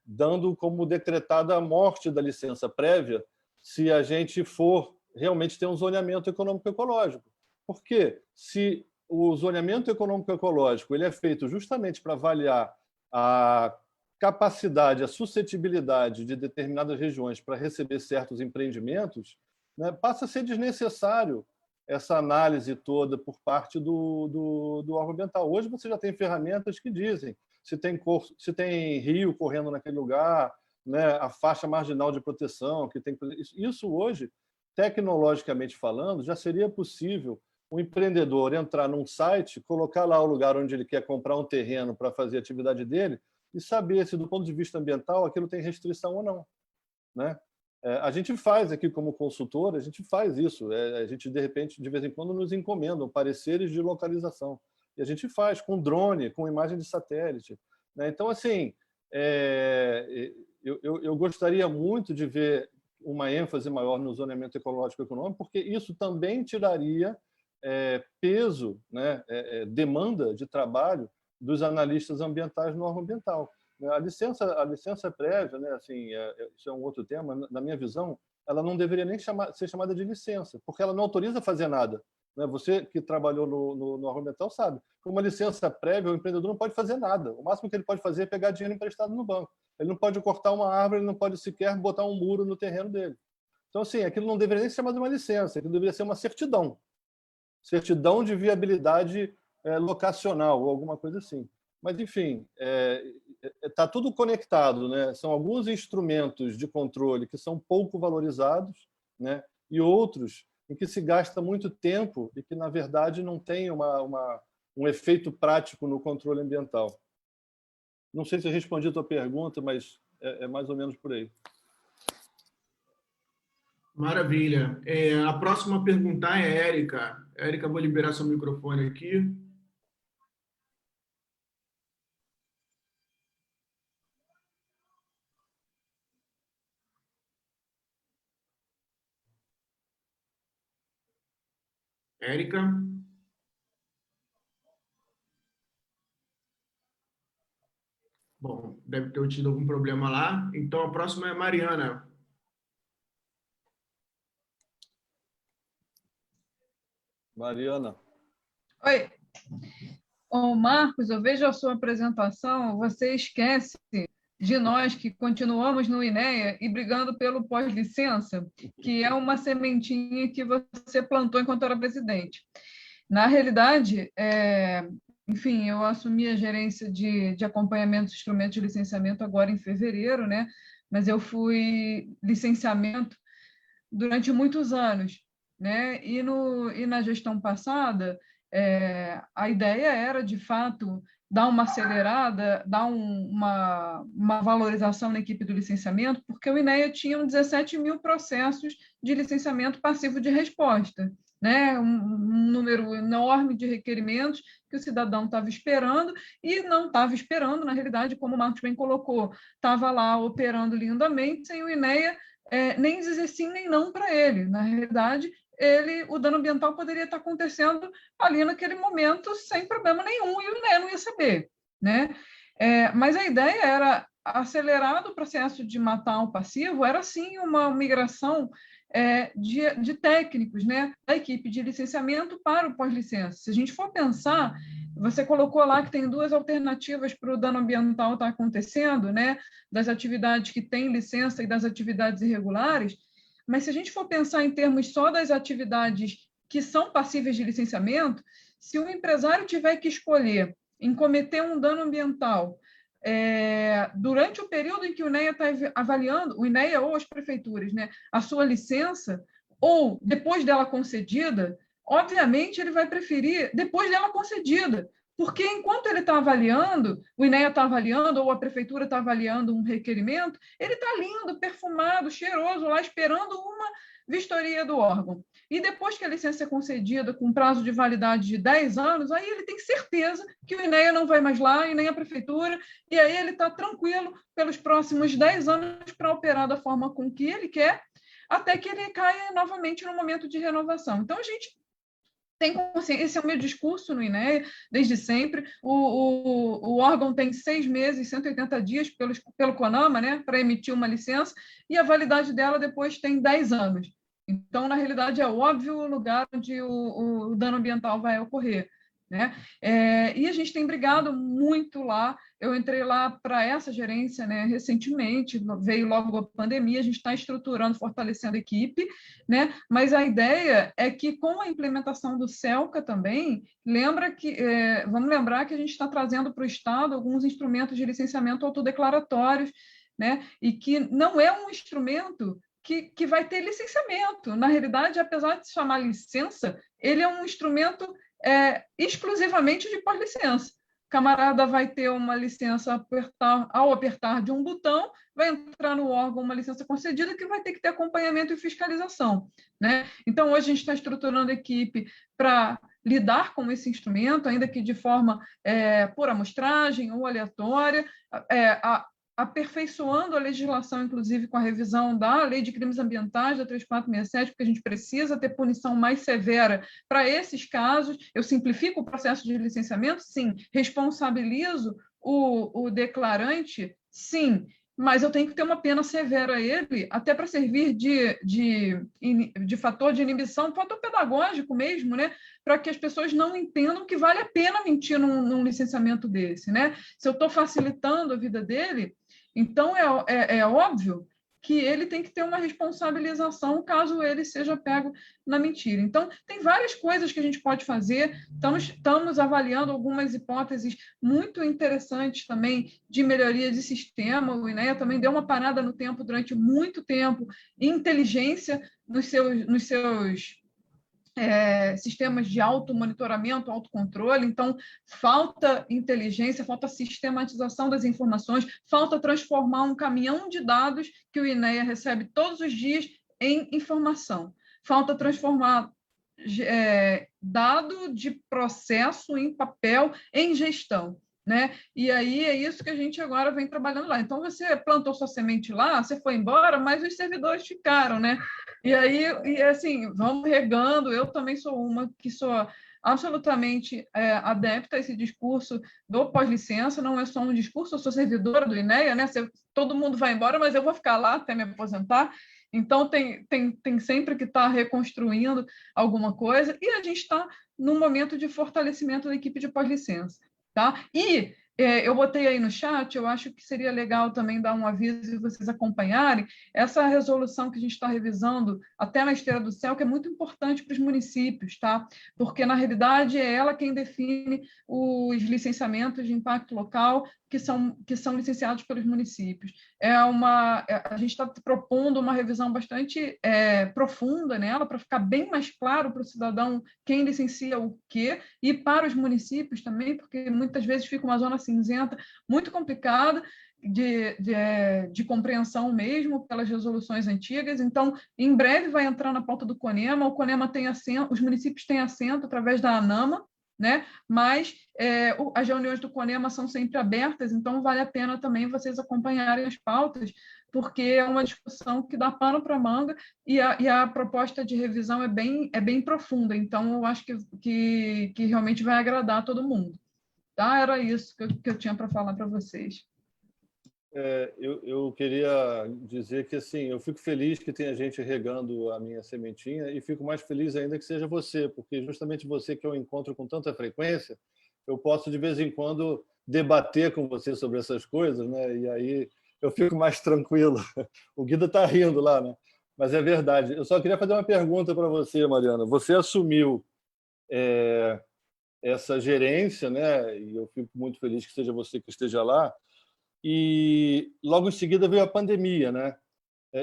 dando como decretada a morte da licença prévia se a gente for realmente ter um zoneamento econômico-ecológico. Por quê? Se o zoneamento econômico-ecológico ele é feito justamente para avaliar a capacidade, a suscetibilidade de determinadas regiões para receber certos empreendimentos, né, passa a ser desnecessário essa análise toda por parte do órgão ambiental. Hoje você já tem ferramentas que dizem se tem rio correndo naquele lugar, né, a faixa marginal de proteção, que tem isso hoje, tecnologicamente falando, já seria possível o empreendedor entrar num site, colocar lá o lugar onde ele quer comprar um terreno para fazer a atividade dele e saber se, do ponto de vista ambiental, aquilo tem restrição ou não, né? A gente faz aqui como consultor, a gente faz isso. A gente, de repente, de vez em quando, nos encomendam pareceres de localização. E a gente faz com drone, com imagem de satélite, né? Então, assim, eu gostaria muito de ver uma ênfase maior no zoneamento ecológico econômico, porque isso também tiraria peso, né, demanda de trabalho dos analistas ambientais no órgão ambiental. A licença prévia, né, assim, isso é um outro tema, na minha visão, ela não deveria nem ser chamada de licença, porque ela não autoriza a fazer nada. Né? Você que trabalhou no órgão ambiental sabe, com uma licença prévia, o empreendedor não pode fazer nada. O máximo que ele pode fazer é pegar dinheiro emprestado no banco. Ele não pode cortar uma árvore, ele não pode sequer botar um muro no terreno dele. Então, assim, aquilo não deveria nem ser chamado de uma licença, aquilo deveria ser uma certidão. Certidão de viabilidade locacional, ou alguma coisa assim. Mas, enfim, está tudo conectado, né? São alguns instrumentos de controle que são pouco valorizados, né? E outros em que se gasta muito tempo e que, na verdade, não tem um efeito prático no controle ambiental. Não sei se eu respondi a tua pergunta, mas é mais ou menos por aí.
Maravilha. A próxima pergunta é a Érica. Érica, vou liberar seu microfone aqui. Érica? Bom, deve ter tido algum problema lá. Então, a próxima é a Mariana.
Mariana.
Oi. Ô, Marcos, eu vejo a sua apresentação, você esquece de nós que continuamos no INEA e brigando pelo pós-licença, que é uma sementinha que você plantou enquanto era presidente. Na realidade, enfim, eu assumi a gerência de acompanhamento dos instrumentos de licenciamento agora em fevereiro, né? Mas eu fui licenciamento durante muitos anos, né? E na gestão passada, a ideia era, de fato, dar uma acelerada, dar uma valorização na equipe do licenciamento, porque o INEA tinha 17 mil processos de licenciamento passivo de resposta, né? Um número enorme de requerimentos que o cidadão estava esperando e não estava esperando, na realidade, como o Marcos bem colocou, estava lá operando lindamente, sem o INEA nem dizer sim nem não para ele. Na realidade, o dano ambiental poderia estar acontecendo ali naquele momento sem problema nenhum e o INEA não ia saber, né? Mas a ideia era acelerar o processo de matar o passivo, era sim uma migração de técnicos, né, da equipe de licenciamento para o pós-licença. Se a gente for pensar, você colocou lá que tem duas alternativas para o dano ambiental estar acontecendo, né, das atividades que têm licença e das atividades irregulares, mas se a gente for pensar em termos só das atividades que são passíveis de licenciamento, se o empresário tiver que escolher em cometer um dano ambiental durante o período em que o INEA está avaliando, o INEA ou as prefeituras, né, a sua licença, ou depois dela concedida, obviamente ele vai preferir depois dela concedida, porque enquanto ele está avaliando, o INEA está avaliando, ou a prefeitura está avaliando um requerimento, ele está lindo, perfumado, cheiroso, lá esperando uma vistoria do órgão. E depois que a licença é concedida com prazo de validade de 10 anos, aí ele tem certeza que o INEA não vai mais lá, e nem a prefeitura, e aí ele está tranquilo pelos próximos 10 anos para operar da forma com que ele quer, até que ele caia novamente no momento de renovação. Então, a gente tem consciência, esse é o meu discurso no INEA, desde sempre. O órgão tem 6 meses, 180 dias pelo CONAMA, né, para emitir uma licença, e a validade dela depois tem 10 anos. Então, na realidade, é óbvio o lugar onde o dano ambiental vai ocorrer, né? E a gente tem brigado muito lá. Eu entrei lá para essa gerência, né, recentemente, veio logo a pandemia, a gente está estruturando, fortalecendo a equipe, né? Mas a ideia é que, com a implementação do CELCA também, vamos lembrar que a gente está trazendo para o Estado alguns instrumentos de licenciamento autodeclaratórios, né? E que não é um instrumento que vai ter licenciamento. Na realidade, apesar de se chamar licença, ele é um instrumento exclusivamente de pós-licença. O camarada vai ter uma licença ao apertar de um botão, vai entrar no órgão uma licença concedida que vai ter que ter acompanhamento e fiscalização, né? Então, hoje a gente está estruturando a equipe para lidar com esse instrumento, ainda que de forma por amostragem ou aleatória, aperfeiçoando a legislação, inclusive com a revisão da Lei de Crimes Ambientais, da 3467, porque a gente precisa ter punição mais severa para esses casos. Eu simplifico o processo de licenciamento? Sim. Responsabilizo o declarante? Sim. Mas eu tenho que ter uma pena severa a ele, até para servir de fator de inibição, fator pedagógico mesmo, né? Para que as pessoas não entendam que vale a pena mentir num licenciamento desse, né? Se eu estou facilitando a vida dele, então é óbvio que ele tem que ter uma responsabilização caso ele seja pego na mentira. Então, tem várias coisas que a gente pode fazer, estamos avaliando algumas hipóteses muito interessantes também de melhoria de sistema. O INEA também deu uma parada no tempo durante muito tempo, inteligência nos seus sistemas de automonitoramento, autocontrole. Então, falta inteligência, falta sistematização das informações, falta transformar um caminhão de dados que o INEA recebe todos os dias em informação. Falta transformar dado de processo em papel em gestão, né? E aí é isso que a gente agora vem trabalhando lá. Então, você plantou sua semente lá, você foi embora, mas os servidores ficaram, né? E aí, assim, vamos regando. Eu também sou uma que sou absolutamente adepta a esse discurso do pós-licença. Não é só um discurso, eu sou servidora do INEA, né? Todo mundo vai embora, mas eu vou ficar lá até me aposentar. Então, tem sempre que estar reconstruindo alguma coisa, e a gente está num momento de fortalecimento da equipe de pós-licença. Tá? E eu botei aí no chat, eu acho que seria legal também dar um aviso e vocês acompanharem essa resolução que a gente está revisando até na Esteira do Céu, que é muito importante para os municípios, tá? Porque, na realidade, é ela quem define os licenciamentos de impacto local que são licenciados pelos municípios. A gente está propondo uma revisão bastante profunda nela, para ficar bem mais claro para o cidadão quem licencia o quê, e para os municípios também, porque muitas vezes fica uma zona cinzenta muito complicada de compreensão mesmo pelas resoluções antigas. Então, em breve vai entrar na pauta do CONEMA. O CONEMA tem assento, os municípios têm assento através da ANAMA, né? Mas as reuniões do CONEMA são sempre abertas, então vale a pena também vocês acompanharem as pautas, porque é uma discussão que dá pano para manga, e a proposta de revisão é bem profunda. Então, eu acho que realmente vai agradar a todo mundo. Tá? Era isso que eu tinha para falar para vocês.
Eu queria dizer que, assim, eu fico feliz que tenha gente regando a minha sementinha, e fico mais feliz ainda que seja você, porque justamente você, que eu encontro com tanta frequência, eu posso, de vez em quando, debater com você sobre essas coisas, né? E aí eu fico mais tranquilo. O Guida está rindo lá, né? Mas é verdade. Eu só queria fazer uma pergunta para você, Mariana. Você assumiu essa gerência, né? E eu fico muito feliz que seja você que esteja lá. E logo em seguida veio a pandemia, né?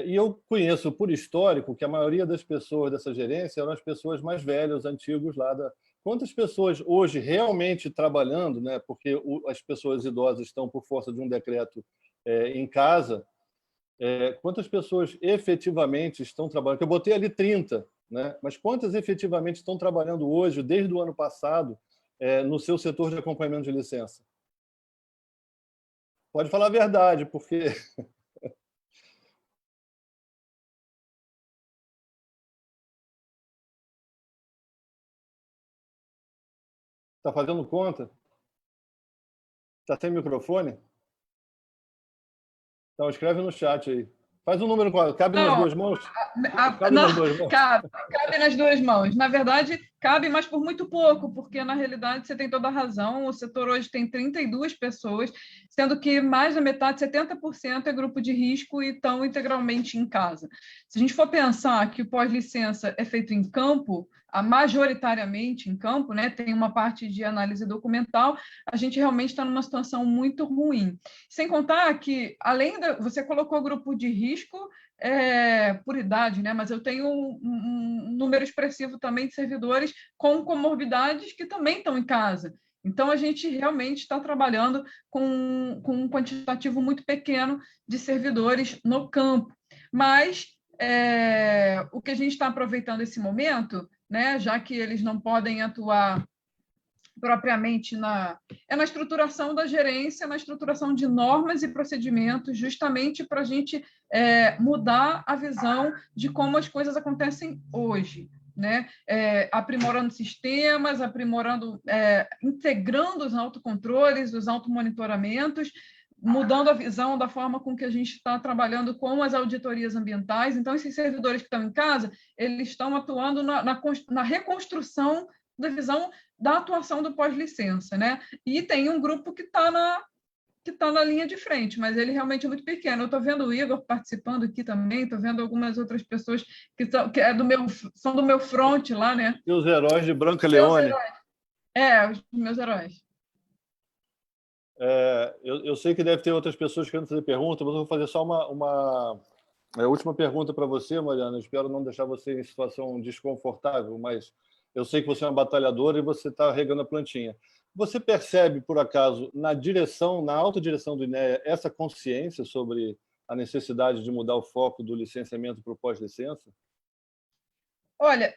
E eu conheço por histórico que a maioria das pessoas dessa gerência eram as pessoas mais velhas, antigos lá da... Quantas pessoas hoje realmente trabalhando, né? Porque as pessoas idosas estão por força de um decreto em casa. Quantas pessoas efetivamente estão trabalhando? Eu botei ali 30, né? Mas quantas efetivamente estão trabalhando hoje, desde o ano passado, no seu setor de acompanhamento de licença? Pode falar a verdade, porque... Está fazendo conta? Está sem microfone? Então, escreve no chat aí. Faz um número qual? Cabe nas duas mãos?
Cabe nas duas mãos. Cabe nas duas mãos. Na verdade, cabe, mas por muito pouco, porque, na realidade, você tem toda a razão. O setor hoje tem 32 pessoas, sendo que mais da metade, 70%, é grupo de risco e estão integralmente em casa. Se a gente for pensar que o pós-licença é feito em campo, majoritariamente em campo, né, tem uma parte de análise documental, a gente realmente está numa situação muito ruim. Sem contar que, você colocou grupo de risco por idade, né, mas eu tenho um número expressivo também de servidores com comorbidades que também estão em casa. Então, a gente realmente está trabalhando com um quantitativo muito pequeno de servidores no campo. Mas o que a gente está aproveitando esse momento, né, já que eles não podem atuar propriamente na estruturação da gerência, na estruturação de normas e procedimentos, justamente para a gente mudar a visão de como as coisas acontecem hoje, né? Aprimorando sistemas, integrando os autocontroles, os automonitoramentos, mudando a visão da forma com que a gente está trabalhando com as auditorias ambientais. Então, esses servidores que estão em casa, eles estão atuando na reconstrução da visão da atuação do pós-licença, né? E tem um grupo que está na linha de frente, mas ele realmente é muito pequeno. Eu estou vendo o Igor participando aqui também, estou vendo algumas outras pessoas são do meu front lá, né?
E os heróis de Branca Leone.
Os meus heróis.
Eu sei que deve ter outras pessoas querendo fazer perguntas, mas eu vou fazer só uma última pergunta para você, Mariana. Eu espero não deixar você em situação desconfortável, mas eu sei que você é uma batalhadora e você está regando a plantinha. Você percebe, por acaso, na alta direção do INEA, essa consciência sobre a necessidade de mudar o foco do licenciamento para o pós-licença?
Olha,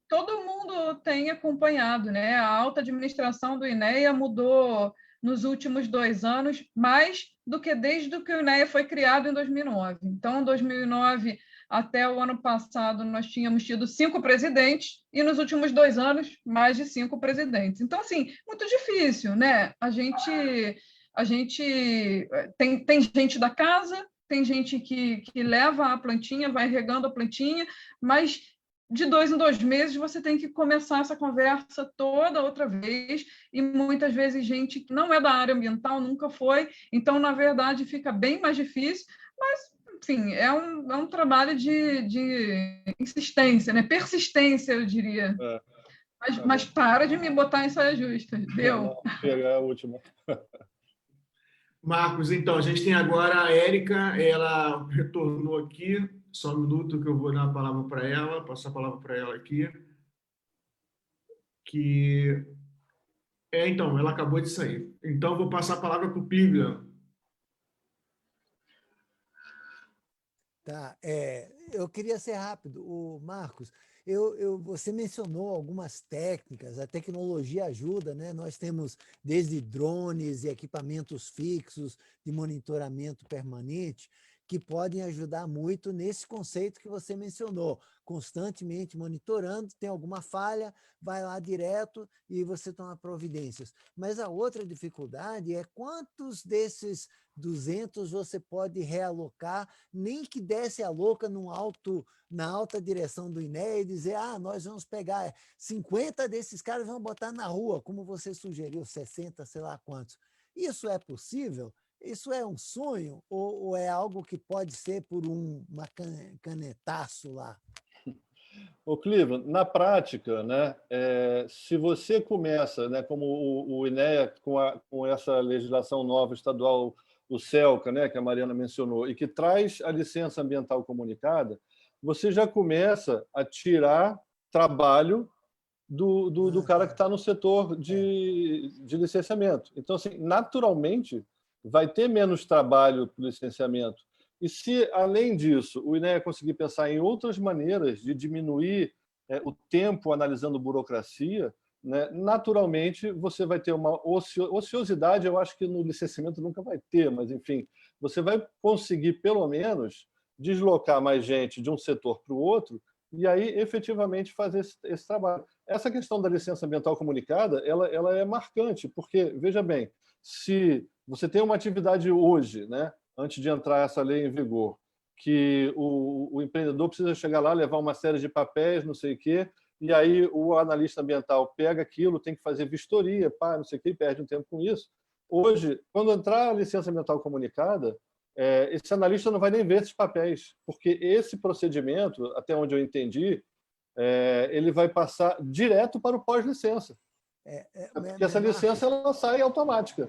todo mundo tem acompanhado, né? A alta administração do INEA mudou nos últimos 2 anos, mais do que desde que o INEA foi criado em 2009. Então, em 2009 até o ano passado, nós tínhamos tido 5 presidentes e, nos últimos 2 anos, mais de 5 presidentes. Então, assim, muito difícil, né? A gente tem gente da casa, tem gente que leva a plantinha, vai regando a plantinha, mas de 2 em 2 meses você tem que começar essa conversa toda outra vez, e muitas vezes gente que não é da área ambiental, nunca foi, então, na verdade, fica bem mais difícil, mas enfim, é um trabalho de insistência, né? Persistência, eu diria. Mas para de me botar em saia justa. Deu?
Não, chega, é a última.
Marcos, então, a gente tem agora a Érica, ela retornou aqui, só um minuto que eu vou dar a palavra para ela, passar a palavra para ela aqui. Então, ela acabou de sair. Então, vou passar a palavra para o Plívio.
Tá, eu queria ser rápido. Marcos, você mencionou algumas técnicas, a tecnologia ajuda, né? Nós temos desde drones e equipamentos fixos de monitoramento permanente que podem ajudar muito nesse conceito que você mencionou, constantemente monitorando, tem alguma falha, vai lá direto e você toma providências. Mas a outra dificuldade é quantos desses 200 você pode realocar, nem que desse a louca na alta direção do INEA e dizer, nós vamos pegar 50 desses caras e vamos botar na rua, como você sugeriu, 60, sei lá quantos. Isso é possível? Isso é um sonho ou é algo que pode ser por uma canetaço lá?
Ô, Cleveland, na prática, né, se você começa, né, como o INEA, com essa legislação nova estadual, o CELCA, né, que a Mariana mencionou, e que traz a licença ambiental comunicada, você já começa a tirar trabalho do cara que está no setor de licenciamento. Então, assim, naturalmente, vai ter menos trabalho para o licenciamento. E se, além disso, o INEA conseguir pensar em outras maneiras de diminuir o tempo analisando burocracia, né, naturalmente você vai ter uma ociosidade, eu acho que no licenciamento nunca vai ter, mas, enfim, você vai conseguir, pelo menos, deslocar mais gente de um setor para o outro e aí, efetivamente, fazer esse trabalho. Essa questão da licença ambiental comunicada, ela é marcante, porque, veja bem, se você tem uma atividade hoje, né, antes de entrar essa lei em vigor, que o empreendedor precisa chegar lá, levar uma série de papéis, não sei o quê, e aí o analista ambiental pega aquilo, tem que fazer vistoria, não sei o quê, perde um tempo com isso. Hoje, quando entrar a licença ambiental comunicada, esse analista não vai nem ver esses papéis, porque esse procedimento, até onde eu entendi, ele vai passar direto para o pós-licença. Porque essa licença ela sai automática.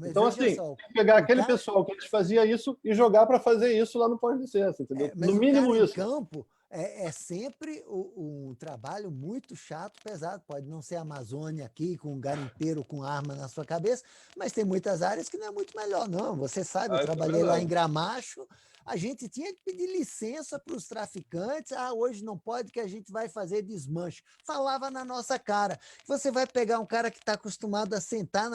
Então, assim, pegar aquele pessoal que fazia isso e jogar para fazer isso lá no pós-licença, entendeu? No mínimo isso.
Campo, é sempre um trabalho muito chato, pesado. Pode não ser a Amazônia aqui, com um garimpeiro com arma na sua cabeça, mas tem muitas áreas que não é muito melhor, não. Você sabe, eu trabalhei lá em Gramacho, a gente tinha que pedir licença para os traficantes. Hoje não pode, que a gente vai fazer desmanche. Falava na nossa cara. Você vai pegar um cara que está acostumado a sentar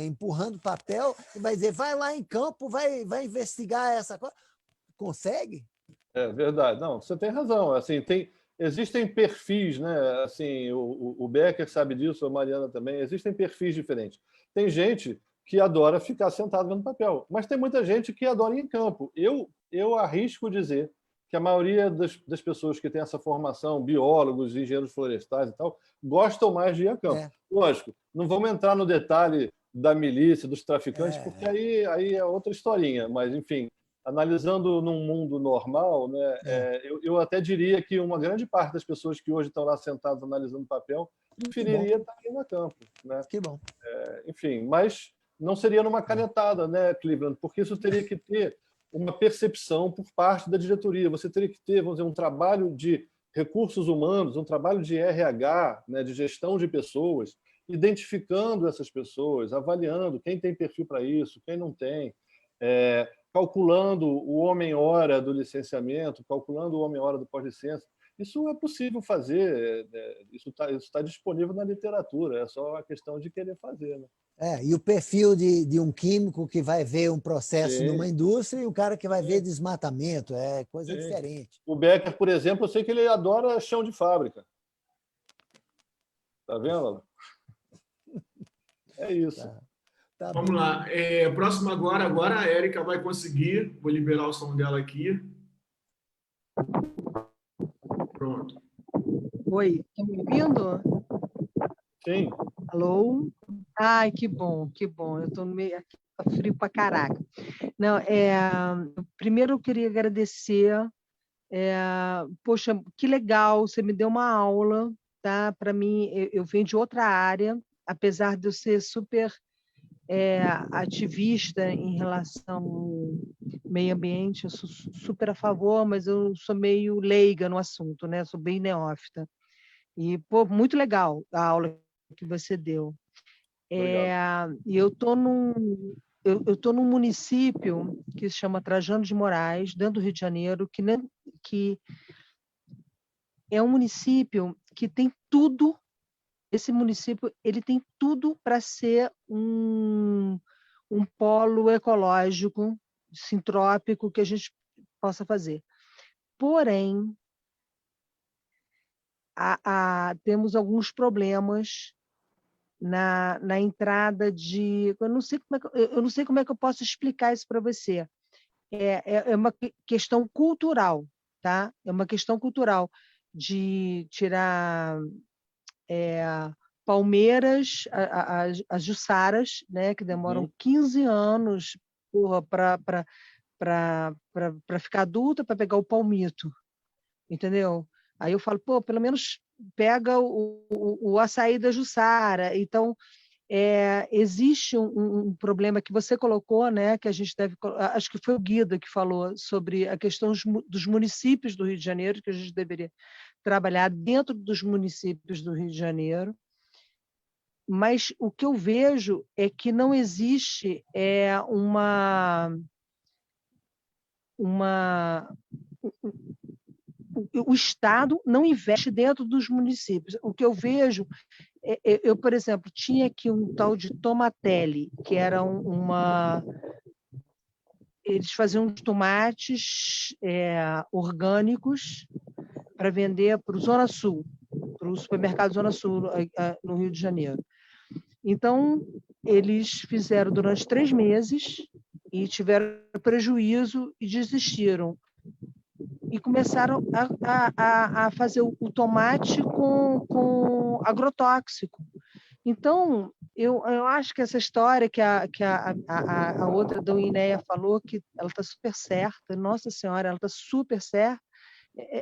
empurrando papel e vai dizer, vai lá em campo, vai investigar essa coisa. Consegue?
É verdade. Não, você tem razão. Assim, existem perfis, né? Assim, o Becker sabe disso, a Mariana também. Existem perfis diferentes. Tem gente que adora ficar sentado vendo papel, mas tem muita gente que adora ir em campo. Eu arrisco dizer que a maioria das pessoas que tem essa formação, biólogos, engenheiros florestais e tal, gostam mais de ir a campo. Lógico, não vamos entrar no detalhe da milícia, dos traficantes, porque aí é outra historinha, mas, enfim, analisando num mundo normal, né, eu até diria que uma grande parte das pessoas que hoje estão lá sentadas analisando papel preferiria estar indo a campo. Né?
Que bom.
Enfim, mas não seria numa canetada, né, Cleveland? Porque isso teria que ter uma percepção por parte da diretoria. Você teria que ter, vamos dizer, um trabalho de recursos humanos, um trabalho de RH, né, de gestão de pessoas, identificando essas pessoas, avaliando quem tem perfil para isso, quem não tem, calculando o homem-hora do licenciamento, calculando o homem-hora do pós-licença. Isso é possível fazer, isso tá disponível na literatura, é só uma questão de querer fazer. Né?
E o perfil de um químico que vai ver um processo numa indústria e o cara que vai ver desmatamento, é coisa diferente.
O Becker, por exemplo, eu sei que ele adora chão de fábrica. Tá vendo? É isso.
Tá Vamos bem. Lá. Próximo agora a Érica vai conseguir. Vou liberar o som dela aqui. Pronto.
Oi, estão me ouvindo?
Sim.
Alô? Ai, que bom, que bom. Eu estou meio aqui, tá frio pra caraca. Não, primeiro eu queria agradecer. Poxa, que legal, você me deu uma aula, tá? Para mim, eu venho de outra área, apesar de eu ser super ativista em relação ao meio ambiente, eu sou super a favor, mas eu sou meio leiga no assunto, né? Sou bem neófita. E, pô, muito legal a aula que você deu. E eu estou num município que se chama Trajano de Moraes, dentro do Rio de Janeiro, que é um município que tem tudo. Esse município ele tem tudo para ser um polo ecológico, sintrópico, que a gente possa fazer. Porém, temos alguns problemas na entrada de... Eu não sei como é que eu posso explicar isso para você. É uma questão cultural, tá? É uma questão cultural de tirar... palmeiras, as jussaras, né, que demoram 15 anos para ficar adulta, para pegar o palmito, entendeu? Aí eu falo, pô, pelo menos pega o açaí da jussara. Então, existe um problema que você colocou, né, que a gente deve... Acho que foi o Guida que falou sobre a questão dos municípios do Rio de Janeiro, que a gente deveria trabalhar dentro dos municípios do Rio de Janeiro. Mas o que eu vejo é que não existe o Estado não investe dentro dos municípios. O que eu vejo, eu, por exemplo, tinha aqui um tal de Tomatelli, que era eles faziam tomates orgânicos para vender para o Zona Sul, para o supermercado Zona Sul, no Rio de Janeiro. Então, eles fizeram durante 3 meses e tiveram prejuízo e desistiram. E começaram a fazer o tomate com agrotóxico. Então, eu acho que essa história que a outra da Inéia falou, que ela está super certa, Nossa Senhora, ela está super certa,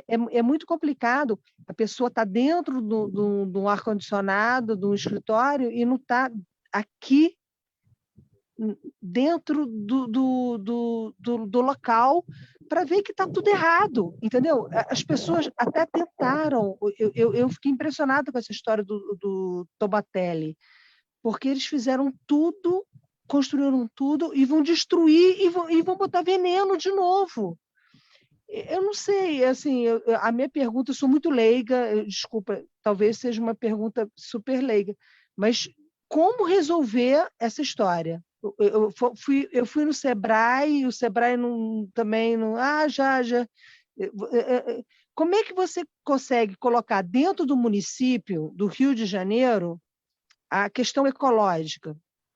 é muito complicado. A pessoa está dentro do ar-condicionado, de um escritório, e não está aqui dentro do local para ver que está tudo errado, entendeu? As pessoas até tentaram, eu fiquei impressionada com essa história do Tobatelli, porque eles fizeram tudo, construíram tudo e vão destruir e vão botar veneno de novo. Eu não sei, assim, a minha pergunta, eu sou muito leiga, desculpa, talvez seja uma pergunta super leiga, mas como resolver essa história? Eu fui no Sebrae, e o Sebrae também não. Já. Como é que você consegue colocar dentro do município do Rio de Janeiro a questão ecológica,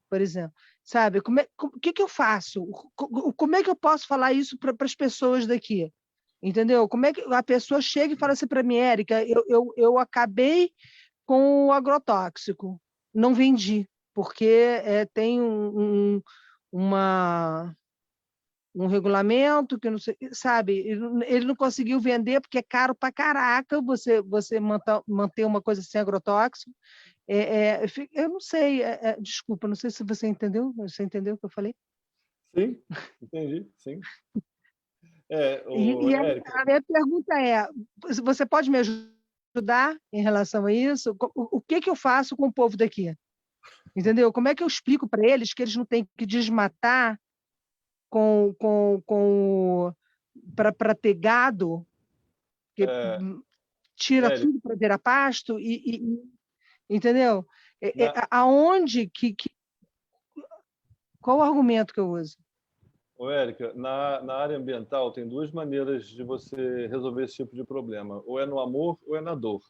por exemplo? Sabe? O que eu faço? Como é que eu posso falar isso para as pessoas daqui? Entendeu? Como é que a pessoa chega e fala assim para mim, Érica, eu acabei com o agrotóxico, não vendi, porque tem um regulamento que não sei, sabe? Ele não conseguiu vender porque é caro para caraca você manter uma coisa sem agrotóxico. Eu não sei, desculpa, não sei se você entendeu. Você entendeu o que eu falei?
Sim, entendi, sim.
A minha pergunta é: você pode me ajudar em relação a isso? O que eu faço com o povo daqui? Entendeu? Como é que eu explico para eles que eles não têm que desmatar para ter gado, que tira tudo para virar pasto? Entendeu? Aonde qual o argumento que eu uso?
Érica, na área ambiental tem duas maneiras de você resolver esse tipo de problema. Ou é no amor ou é na dor.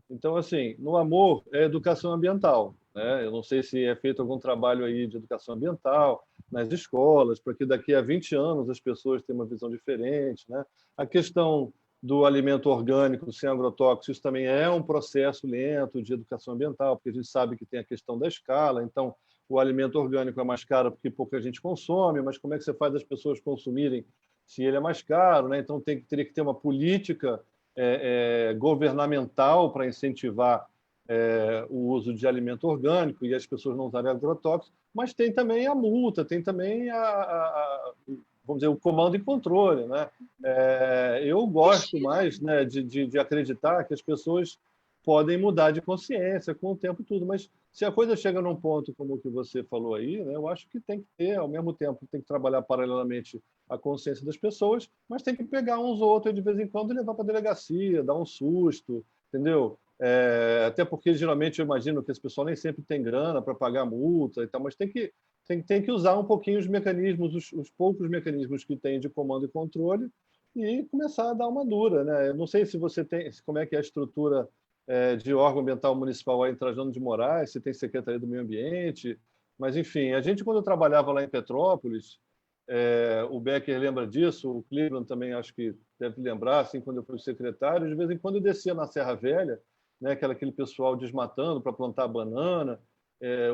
Então, assim, no amor é educação ambiental, né? Eu não sei se é feito algum trabalho aí de educação ambiental nas escolas, para que daqui a 20 anos as pessoas tenham uma visão diferente, né? A questão do alimento orgânico sem agrotóxicos, isso também é um processo lento de educação ambiental, porque a gente sabe que tem a questão da escala, então o alimento orgânico é mais caro porque pouca gente consome, mas como é que você faz as pessoas consumirem se ele é mais caro, né? Então teria que ter uma política governamental para incentivar o uso de alimento orgânico e as pessoas não usarem agrotóxicos, mas tem também a multa, tem também vamos dizer, o comando e controle, né? Eu gosto mais, né, de acreditar que as pessoas podem mudar de consciência com o tempo e tudo, mas se a coisa chega num ponto como o que você falou aí, né, eu acho que tem que ter, ao mesmo tempo, tem que trabalhar paralelamente a consciência das pessoas, mas tem que pegar uns ou outros de vez em quando e levar para a delegacia, dar um susto, entendeu? Até porque, geralmente, eu imagino que esse pessoal nem sempre tem grana para pagar multa e tal, mas tem que usar um pouquinho os mecanismos, os poucos mecanismos que tem de comando e controle e começar a dar uma dura, né? Eu não sei se você tem, como é que é a estrutura de órgão ambiental municipal aí em Trajano de Moraes, se tem Secretaria do Meio Ambiente, mas, enfim, a gente, quando eu trabalhava lá em Petrópolis, o Becker lembra disso, o Cleveland também acho que deve lembrar, assim, quando eu fui secretário, de vez em quando eu descia na Serra Velha, né, aquele pessoal desmatando para plantar banana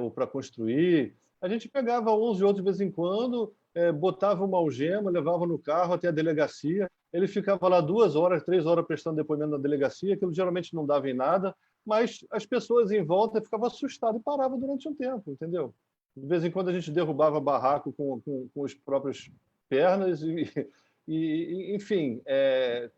ou para construir, a gente pegava uns e outros de vez em quando, botava uma algema, levava no carro até a delegacia, ele ficava lá 2 horas, 3 horas prestando depoimento na delegacia, aquilo geralmente não dava em nada, mas as pessoas em volta ficavam assustadas e paravam durante um tempo, entendeu? De vez em quando a gente derrubava barraco com as próprias pernas enfim,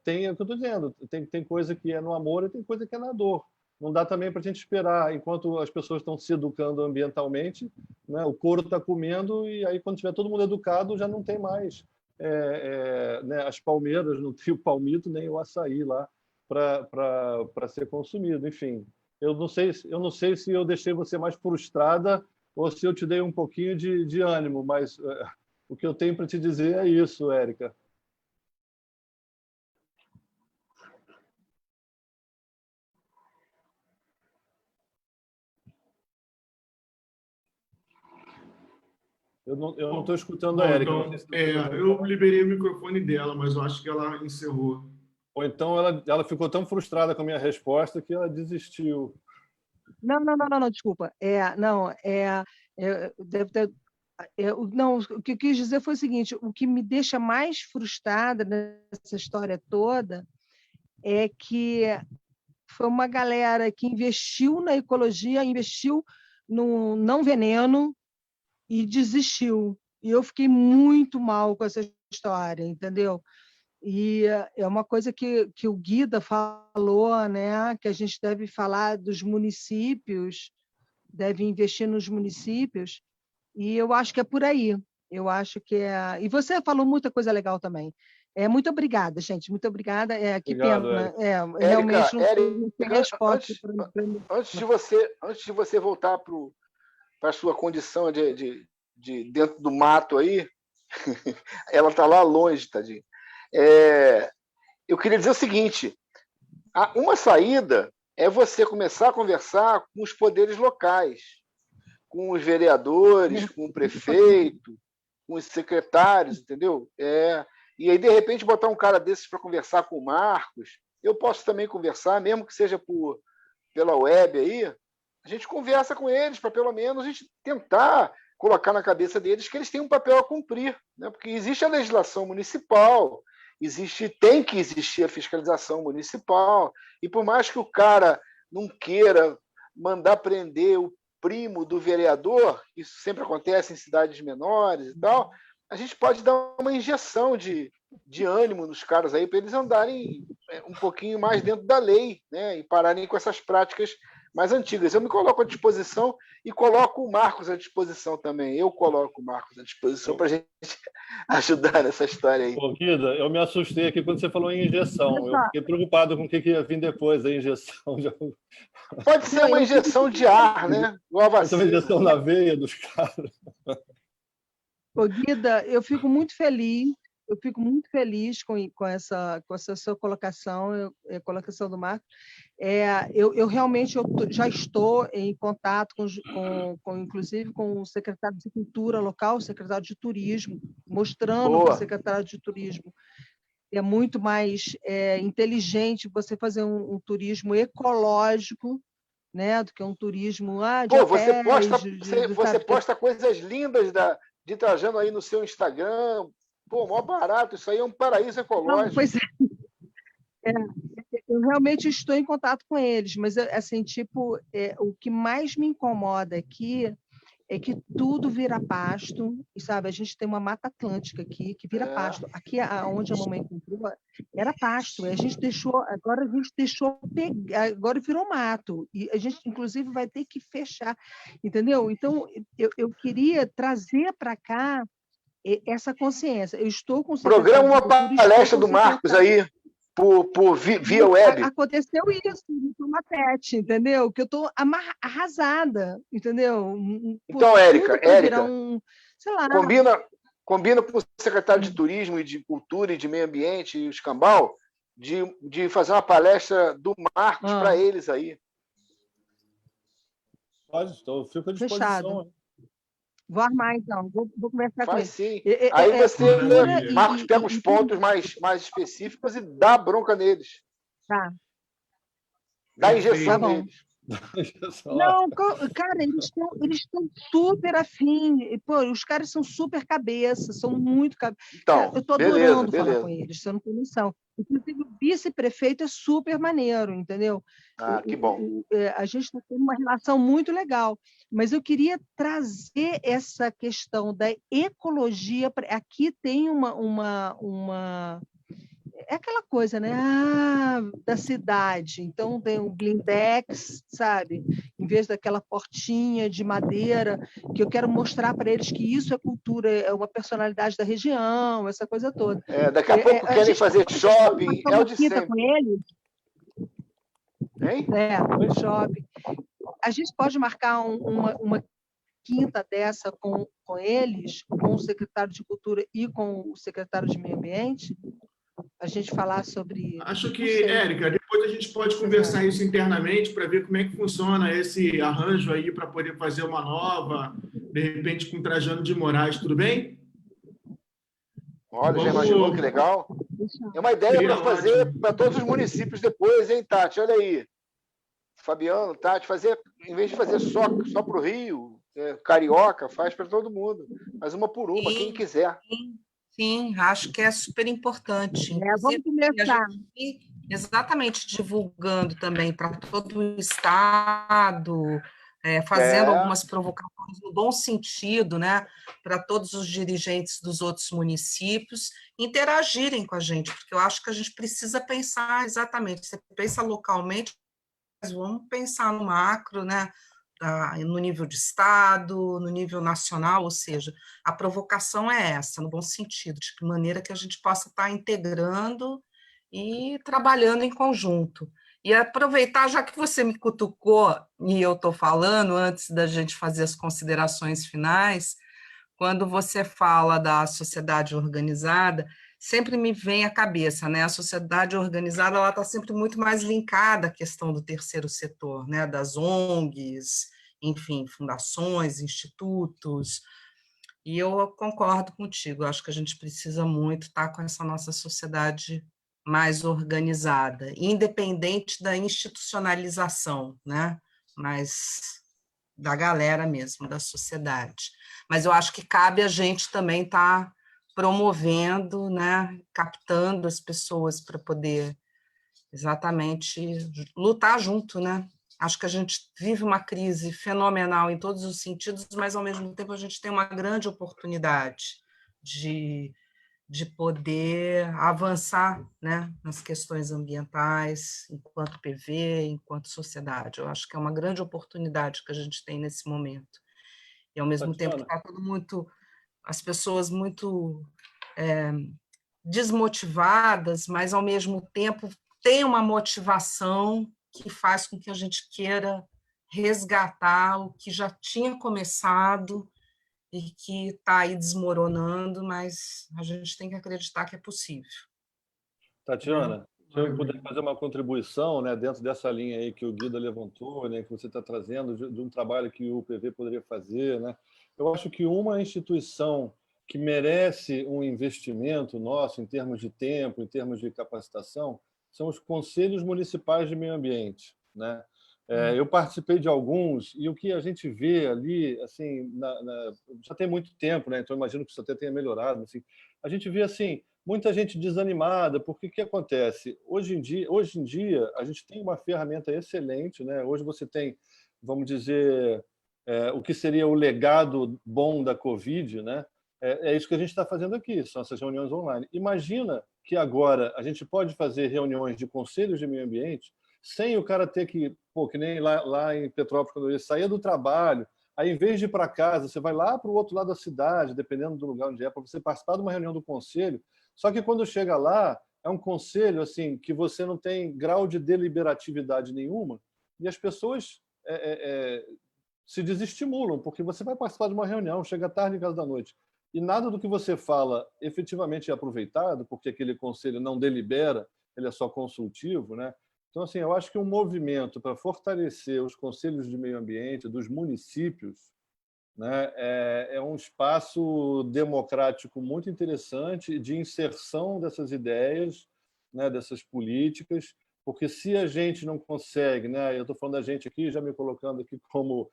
tem o que eu estou dizendo, tem coisa que é no amor e tem coisa que é na dor. Não dá também para a gente esperar, enquanto as pessoas estão se educando ambientalmente, né, o couro está comendo e aí quando tiver todo mundo educado já não tem mais né, as palmeiras, não tem o palmito nem o açaí lá para ser consumido. Enfim, eu não sei se eu deixei você mais frustrada ou se eu te dei um pouquinho de ânimo, mas o que eu tenho para te dizer é isso, Érica. Eu não estou escutando a Érica.
Então, eu liberei o microfone dela, mas eu acho que ela encerrou.
Ou então ela ficou tão frustrada com a minha resposta que ela desistiu.
Não, desculpa. Não, o que eu quis dizer foi o seguinte: o que me deixa mais frustrada nessa história toda é que foi uma galera que investiu na ecologia, investiu no não veneno e desistiu. E eu fiquei muito mal com essa história, entendeu? E é uma coisa que o Guida falou, né, que a gente deve falar dos municípios, deve investir nos municípios, e eu acho que é por aí. Eu acho que é. E você falou muita coisa legal também. Muito obrigada, gente. Muito obrigada. Que
Obrigado,
pena.
Érica.
Realmente não
Érica,
tem resposta.
Antes de você voltar para a sua condição de dentro do mato aí, ela está lá longe, tadinha. Eu queria dizer o seguinte: uma saída é você começar a conversar com os poderes locais, com os vereadores, com o prefeito, com os secretários, entendeu? E aí, de repente, botar um cara desses para conversar com o Marcos. Eu posso também conversar, mesmo que seja pela web aí, a gente conversa com eles para, pelo menos, a gente tentar colocar na cabeça deles que eles têm um papel a cumprir, né? Porque existe a legislação municipal, tem que existir a fiscalização municipal, e por mais que o cara não queira mandar prender o primo do vereador, isso sempre acontece em cidades menores e tal, a gente pode dar uma injeção de ânimo nos caras aí para eles andarem um pouquinho mais dentro da lei, né? E pararem com essas práticas mais antigas. Eu me coloco à disposição e coloco o Marcos à disposição também. Eu coloco o Marcos à disposição para a gente ajudar nessa história aí.
Pô, Guida, eu me assustei aqui quando você falou em injeção. Eu fiquei preocupado com o que ia vir depois, a injeção.
Pode ser uma injeção de ar, né?
Pode ser uma injeção na veia dos caras.
Ô, Guida, eu fico muito feliz com essa sua colocação, a colocação do Marcos. Eu realmente já estou em contato inclusive com o secretário de Cultura local, o secretário de Turismo, mostrando para o secretário de Turismo é muito mais inteligente você fazer um turismo ecológico, né, do que um turismo de hotéis,
você posta coisas lindas de Trajano aí no seu Instagram. Pô, mó barato, isso aí é um paraíso ecológico.
Não, pois eu realmente estou em contato com eles, mas assim, o que mais me incomoda aqui é que tudo vira pasto, e sabe, a gente tem uma Mata Atlântica aqui que vira pasto. Aqui onde a mamãe comprou era pasto, agora a gente deixou pegar, agora virou mato, e a gente inclusive vai ter que fechar, entendeu? Então eu queria trazer para cá essa consciência. Eu estou com o
programa uma palestra do Marcos aí via web.
Aconteceu isso no Tomatete, entendeu? Que eu estou arrasada, entendeu?
Então, Érica,
sei lá.
Combina com o secretário de Turismo e de Cultura e de Meio Ambiente e o Escambau de fazer uma palestra do Marcos para eles aí.
Pode, então, fico à disposição.
Fechado. Vou armar, então. Vou conversar com ele.
Sim. Aí Marcos pega os pontos mais específicos e dá bronca neles.
Tá.
Dá injeção neles.
Não, cara, eles estão super afim. Pô, os caras são super cabeça, são muito cabeça.
Então,
eu estou adorando falar com eles, você não tem noção. Inclusive, o vice-prefeito é super maneiro, entendeu?
Que bom.
A gente está tendo uma relação muito legal, mas eu queria trazer essa questão da ecologia. Aqui tem é aquela coisa, né? Da cidade. Então, tem o blindex, sabe? Em vez daquela portinha de madeira, que eu quero mostrar para eles que isso é cultura, é uma personalidade da região, essa coisa toda.
Daqui a pouco querem fazer shopping, é o de sempre.
Com eles.
Hein?
Shopping. A gente pode marcar uma quinta dessa com eles, com o secretário de Cultura e com o secretário de Meio Ambiente? A gente falar sobre...
Acho que, Érica, depois a gente pode conversar isso internamente para ver como é que funciona esse arranjo aí para poder fazer uma nova, de repente com Trajano de Moraes, tudo bem?
Olha, já imaginou que legal? É uma ideia para fazer para todos os municípios depois, hein, Tati? Olha aí. Fabiano, Tati, em vez de fazer só para o Rio, Carioca, faz para todo mundo. Faz uma por uma, quem quiser.
Sim, acho que é super importante.
Vamos começar.
Exatamente, divulgando também para todo o estado, fazendo algumas provocações no bom sentido, né, para todos os dirigentes dos outros municípios interagirem com a gente, porque eu acho que a gente precisa pensar exatamente, você pensa localmente, mas vamos pensar no macro, né, no nível de Estado, no nível nacional, ou seja, a provocação é essa, no bom sentido, de que maneira que a gente possa estar integrando e trabalhando em conjunto. E aproveitar, já que você me cutucou e eu estou falando, antes da gente fazer as considerações finais, quando você fala da sociedade organizada, sempre me vem à cabeça, né? A sociedade organizada ela está sempre muito mais linkada à questão do terceiro setor, né? Das ONGs, enfim, fundações, institutos. E eu concordo contigo, acho que a gente precisa muito estar com essa nossa sociedade mais organizada, independente da institucionalização, né? Mas da galera mesmo, da sociedade. Mas eu acho que cabe a gente também estar promovendo, né? Captando as pessoas para poder exatamente lutar junto, né? Acho que a gente vive uma crise fenomenal em todos os sentidos, mas, ao mesmo tempo, a gente tem uma grande oportunidade de poder avançar, né, nas questões ambientais, enquanto PV, enquanto sociedade. Eu acho que é uma grande oportunidade que a gente tem nesse momento. E, ao mesmo tempo, está tudo muito... as pessoas muito desmotivadas, mas, ao mesmo tempo, tem uma motivação que faz com que a gente queira resgatar o que já tinha começado e que está aí desmoronando, mas a gente tem que acreditar que é possível.
Tatiana, se eu puder fazer uma contribuição, né, dentro dessa linha aí que o Guida levantou, né, que você está trazendo, de um trabalho que o PV poderia fazer, né, eu acho que uma instituição que merece um investimento nosso em termos de tempo, em termos de capacitação, são os conselhos municipais de meio ambiente, né? Eu participei de alguns e o que a gente vê ali, assim, já tem muito tempo, né? Então imagino que isso até tenha melhorado. Assim, a gente vê assim muita gente desanimada, porque o que acontece? Hoje em dia a gente tem uma ferramenta excelente, né? Hoje você tem, vamos dizer, o que seria o legado bom da Covid, né? É isso que a gente está fazendo aqui, são essas reuniões online. Imagina que agora a gente pode fazer reuniões de conselhos de meio ambiente sem o cara ter que, que nem lá em Petrópolis, quando ele saía do trabalho, aí, em vez de ir para casa, você vai lá para o outro lado da cidade, dependendo do lugar onde é, para você participar de uma reunião do conselho. Só que quando chega lá, é um conselho assim que você não tem grau de deliberatividade nenhuma e as pessoas se desestimulam, porque você vai participar de uma reunião, chega tarde em casa da noite, e nada do que você fala efetivamente é aproveitado, porque aquele conselho não delibera, ele é só consultivo, né? Então, assim, eu acho que um movimento para fortalecer os conselhos de meio ambiente dos municípios, né, é um espaço democrático muito interessante de inserção dessas ideias, né, dessas políticas, porque se a gente não consegue, né, eu estou falando da gente aqui, já me colocando aqui como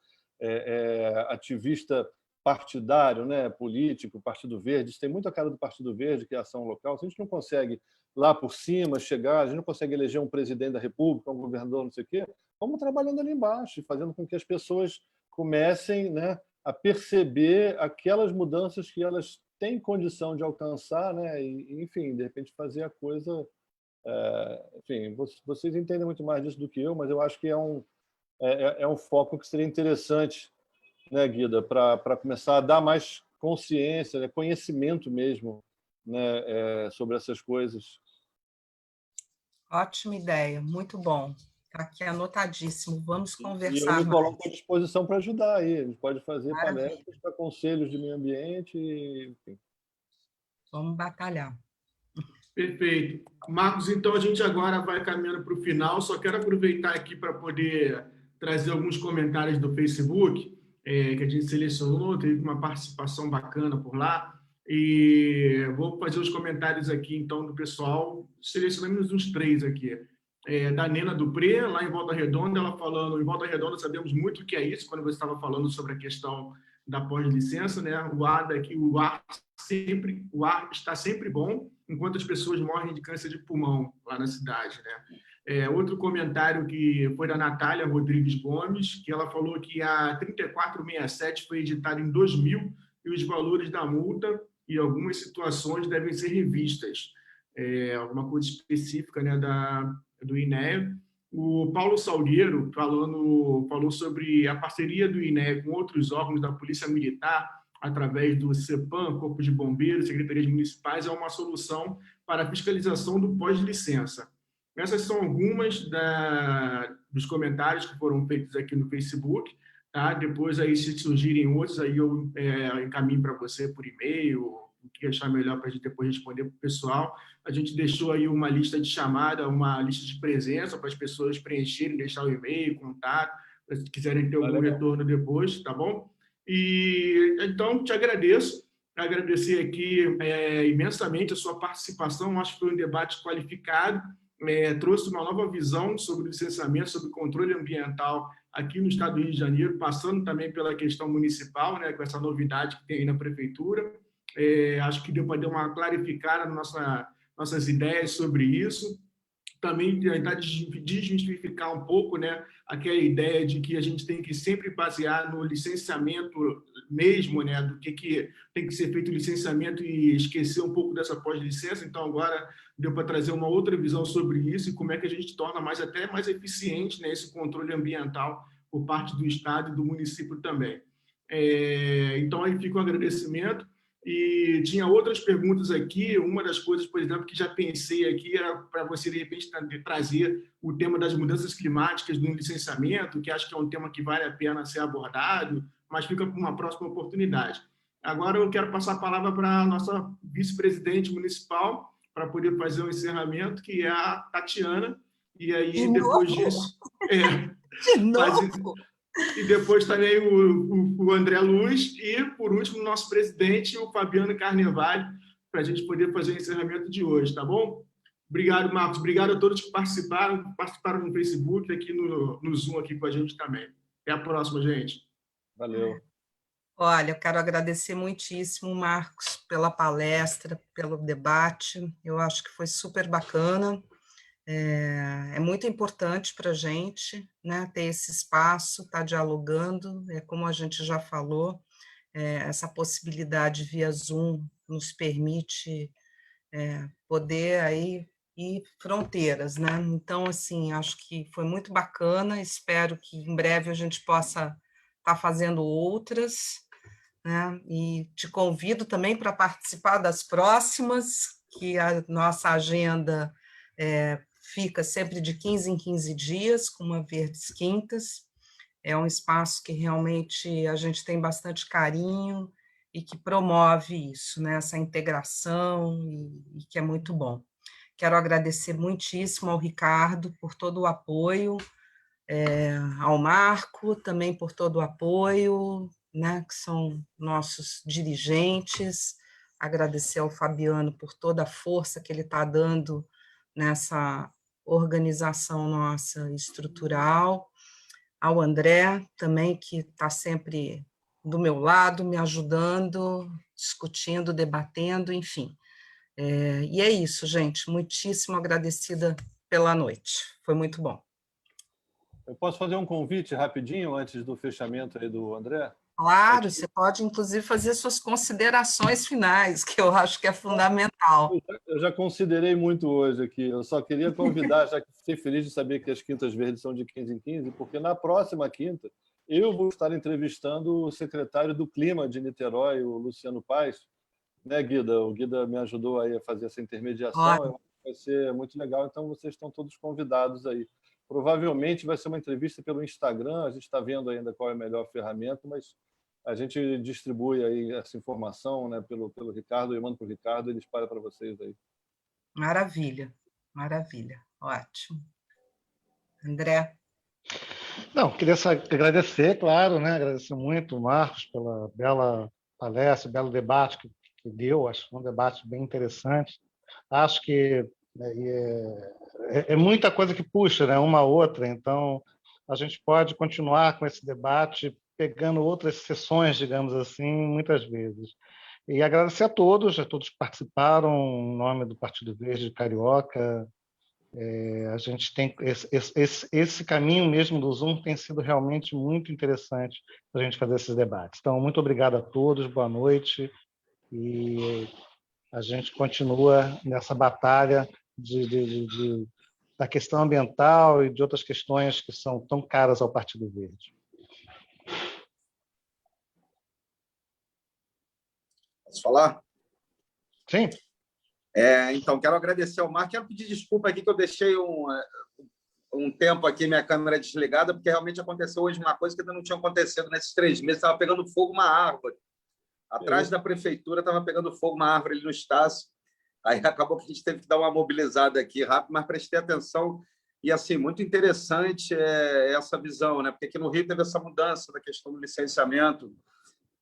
ativista partidário, né, político, Partido Verde, isso tem muita cara do Partido Verde, que é a ação local. Se a gente não consegue lá por cima chegar, a gente não consegue eleger um presidente da República, um governador, não sei o quê, vamos trabalhando ali embaixo, fazendo com que as pessoas comecem, né, a perceber aquelas mudanças que elas têm condição de alcançar, né, e, enfim, de repente fazer a coisa... enfim, vocês entendem muito mais disso do que eu, mas eu acho que é um foco que seria interessante, né, Guida, para começar a dar mais consciência, né, conhecimento mesmo, né, sobre essas coisas.
Ótima ideia, muito bom. Está aqui anotadíssimo. Vamos conversar
mais. E eu me coloco à disposição para ajudar aí. A gente pode fazer palestras para conselhos de meio ambiente. Enfim.
Vamos batalhar.
Perfeito. Marcos, então a gente agora vai caminhando para o final. Só quero aproveitar aqui para poder trazer alguns comentários do Facebook, que a gente selecionou, teve uma participação bacana por lá. E vou fazer os comentários aqui, então, do pessoal. Selecionamos uns 3 aqui. Da Nena Dupré, lá em Volta Redonda, ela falando, em Volta Redonda sabemos muito o que é isso, quando você estava falando sobre a questão da pós-licença, né? O ar está sempre bom, enquanto as pessoas morrem de câncer de pulmão lá na cidade, né? Outro comentário que foi da Natália Rodrigues Gomes, que ela falou que a 3467 foi editada em 2000 e os valores da multa e algumas situações devem ser revistas. Alguma coisa específica, né, do INEA. O Paulo Salgueiro falou sobre a parceria do INEA com outros órgãos da Polícia Militar, através do CEPAM, Corpo de Bombeiros, Secretarias Municipais, é uma solução para a fiscalização do pós-licença. Essas são algumas dos comentários que foram feitos aqui no Facebook. Tá? Depois, aí, se surgirem outros, aí eu encaminho para você por e-mail, o que achar melhor para a gente depois responder para o pessoal. A gente deixou aí uma lista de chamada, uma lista de presença para as pessoas preencherem, deixar o e-mail, contato, se quiserem ter algum retorno depois, tá bom? E então, te agradeço. Agradecer aqui imensamente a sua participação. Acho que foi um debate qualificado. Trouxe uma nova visão sobre o licenciamento, sobre o controle ambiental aqui no estado do Rio de Janeiro, passando também pela questão municipal, né, com essa novidade que tem aí na prefeitura. Acho que deu para dar uma clarificada nas nossas ideias sobre isso. Também tentar desmistificar um pouco, né, aquela ideia de que a gente tem que sempre basear no licenciamento mesmo, né, do que tem que ser feito o licenciamento e esquecer um pouco dessa pós-licença. Então, agora deu para trazer uma outra visão sobre isso e como é que a gente torna até mais eficiente, né, esse controle ambiental por parte do Estado e do município também. Então, aí fica o agradecimento. E tinha outras perguntas aqui. Uma das coisas, por exemplo, que já pensei aqui era para você, de repente, trazer o tema das mudanças climáticas no licenciamento, que acho que é um tema que vale a pena ser abordado, mas fica para uma próxima oportunidade. Agora eu quero passar a palavra para a nossa vice-presidente municipal, para poder fazer o encerramento, que é a Tatiana. E aí, depois disso...
De novo?
E depois também o André Luz e, por último, o nosso presidente, o Fabiano Carnevale, para a gente poder fazer o encerramento de hoje, tá bom? Obrigado, Marcos. Obrigado a todos que participaram no Facebook, aqui no Zoom aqui com a gente também. Até a próxima, gente.
Valeu.
Olha, eu quero agradecer muitíssimo, Marcos, pela palestra, pelo debate. Eu acho que foi super bacana. É muito importante para a gente, né, ter esse espaço, estar dialogando, como a gente já falou, essa possibilidade via Zoom nos permite poder aí ir fronteiras, né? Então, assim, acho que foi muito bacana, espero que em breve a gente possa estar fazendo outras, né? E te convido também para participar das próximas, que a nossa agenda fica sempre de 15 em 15 dias, com uma Verdes Quintas. É um espaço que realmente a gente tem bastante carinho e que promove isso, né? Essa integração, e que é muito bom. Quero agradecer muitíssimo ao Ricardo por todo o apoio, ao Marco também por todo o apoio, né? Que são nossos dirigentes. Agradecer ao Fabiano por toda a força que ele está dando nessa organização nossa estrutural, ao André também, que está sempre do meu lado, me ajudando, discutindo, debatendo, enfim. E é isso, gente, muitíssimo agradecida pela noite, foi muito bom.
Eu posso fazer um convite rapidinho antes do fechamento aí do André?
Claro, você pode, inclusive, fazer suas considerações finais, que eu acho que é fundamental.
Eu já considerei muito hoje aqui. Eu só queria convidar, já que fiquei feliz de saber que as Quintas Verdes são de 15 em 15, porque na próxima quinta eu vou estar entrevistando o secretário do Clima de Niterói, o Luciano Paes, né, Guida? O Guida me ajudou aí a fazer essa intermediação. Vai ser muito legal, então vocês estão todos convidados aí. Provavelmente vai ser uma entrevista pelo Instagram, a gente está vendo ainda qual é a melhor ferramenta, mas a gente distribui aí essa informação, né, pelo Ricardo, eu mando para o Ricardo, ele espalha para vocês aí.
Maravilha, maravilha, ótimo. André?
Não, queria agradecer, claro, né, agradecer muito o Marcos pela bela palestra, belo debate que deu, acho que foi um debate bem interessante. Acho que é muita coisa que puxa, né, uma a outra, então a gente pode continuar com esse debate pegando outras sessões, digamos assim, muitas vezes. E agradecer a todos que participaram, em nome do Partido Verde Carioca, A gente tem esse caminho mesmo do Zoom tem sido realmente muito interessante para a gente fazer esses debates. Então, muito obrigado a todos, boa noite, e a gente continua nessa batalha da questão ambiental e de outras questões que são tão caras ao Partido Verde.
Posso falar?
Sim.
Então, quero agradecer ao Marco. Quero pedir desculpa aqui que eu deixei um tempo aqui minha câmera desligada, porque realmente aconteceu hoje uma coisa que ainda não tinha acontecido nesses 3 meses. Estava pegando fogo uma árvore. Atrás da prefeitura estava pegando fogo uma árvore ali no Estácio. Aí acabou que a gente teve que dar uma mobilizada aqui rápido, mas prestei atenção. E, assim, muito interessante essa visão, né? Porque aqui no Rio teve essa mudança da questão do licenciamento,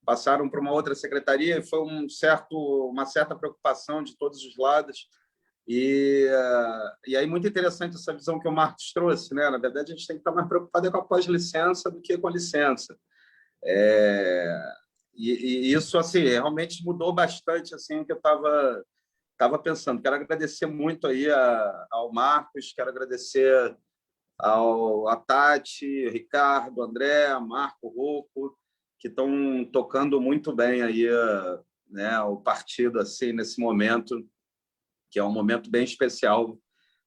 passaram para uma outra secretaria e foi uma certa preocupação de todos os lados. E aí, muito interessante essa visão que o Marcos trouxe, né? Na verdade, a gente tem que estar mais preocupado com a pós-licença do que com a licença. E isso, assim, realmente mudou bastante assim, o que eu estava pensando. Quero agradecer muito aí ao Marcos, quero agradecer a Tati, Ricardo, André, Marco, Rocco, que estão tocando muito bem aí, né, o partido assim, nesse momento, que é um momento bem especial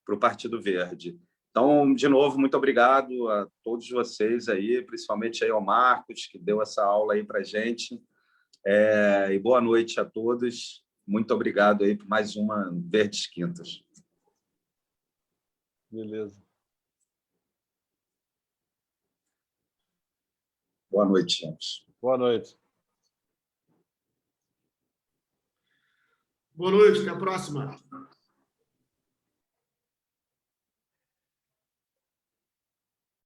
para o Partido Verde. Então, de novo, muito obrigado a todos vocês aí, principalmente aí ao Marcos, que deu essa aula aí para a gente. E boa noite a todos. Muito obrigado aí por mais uma Verdes Quintas.
Beleza.
Boa noite, gente.
Boa noite.
Boa noite, até a próxima.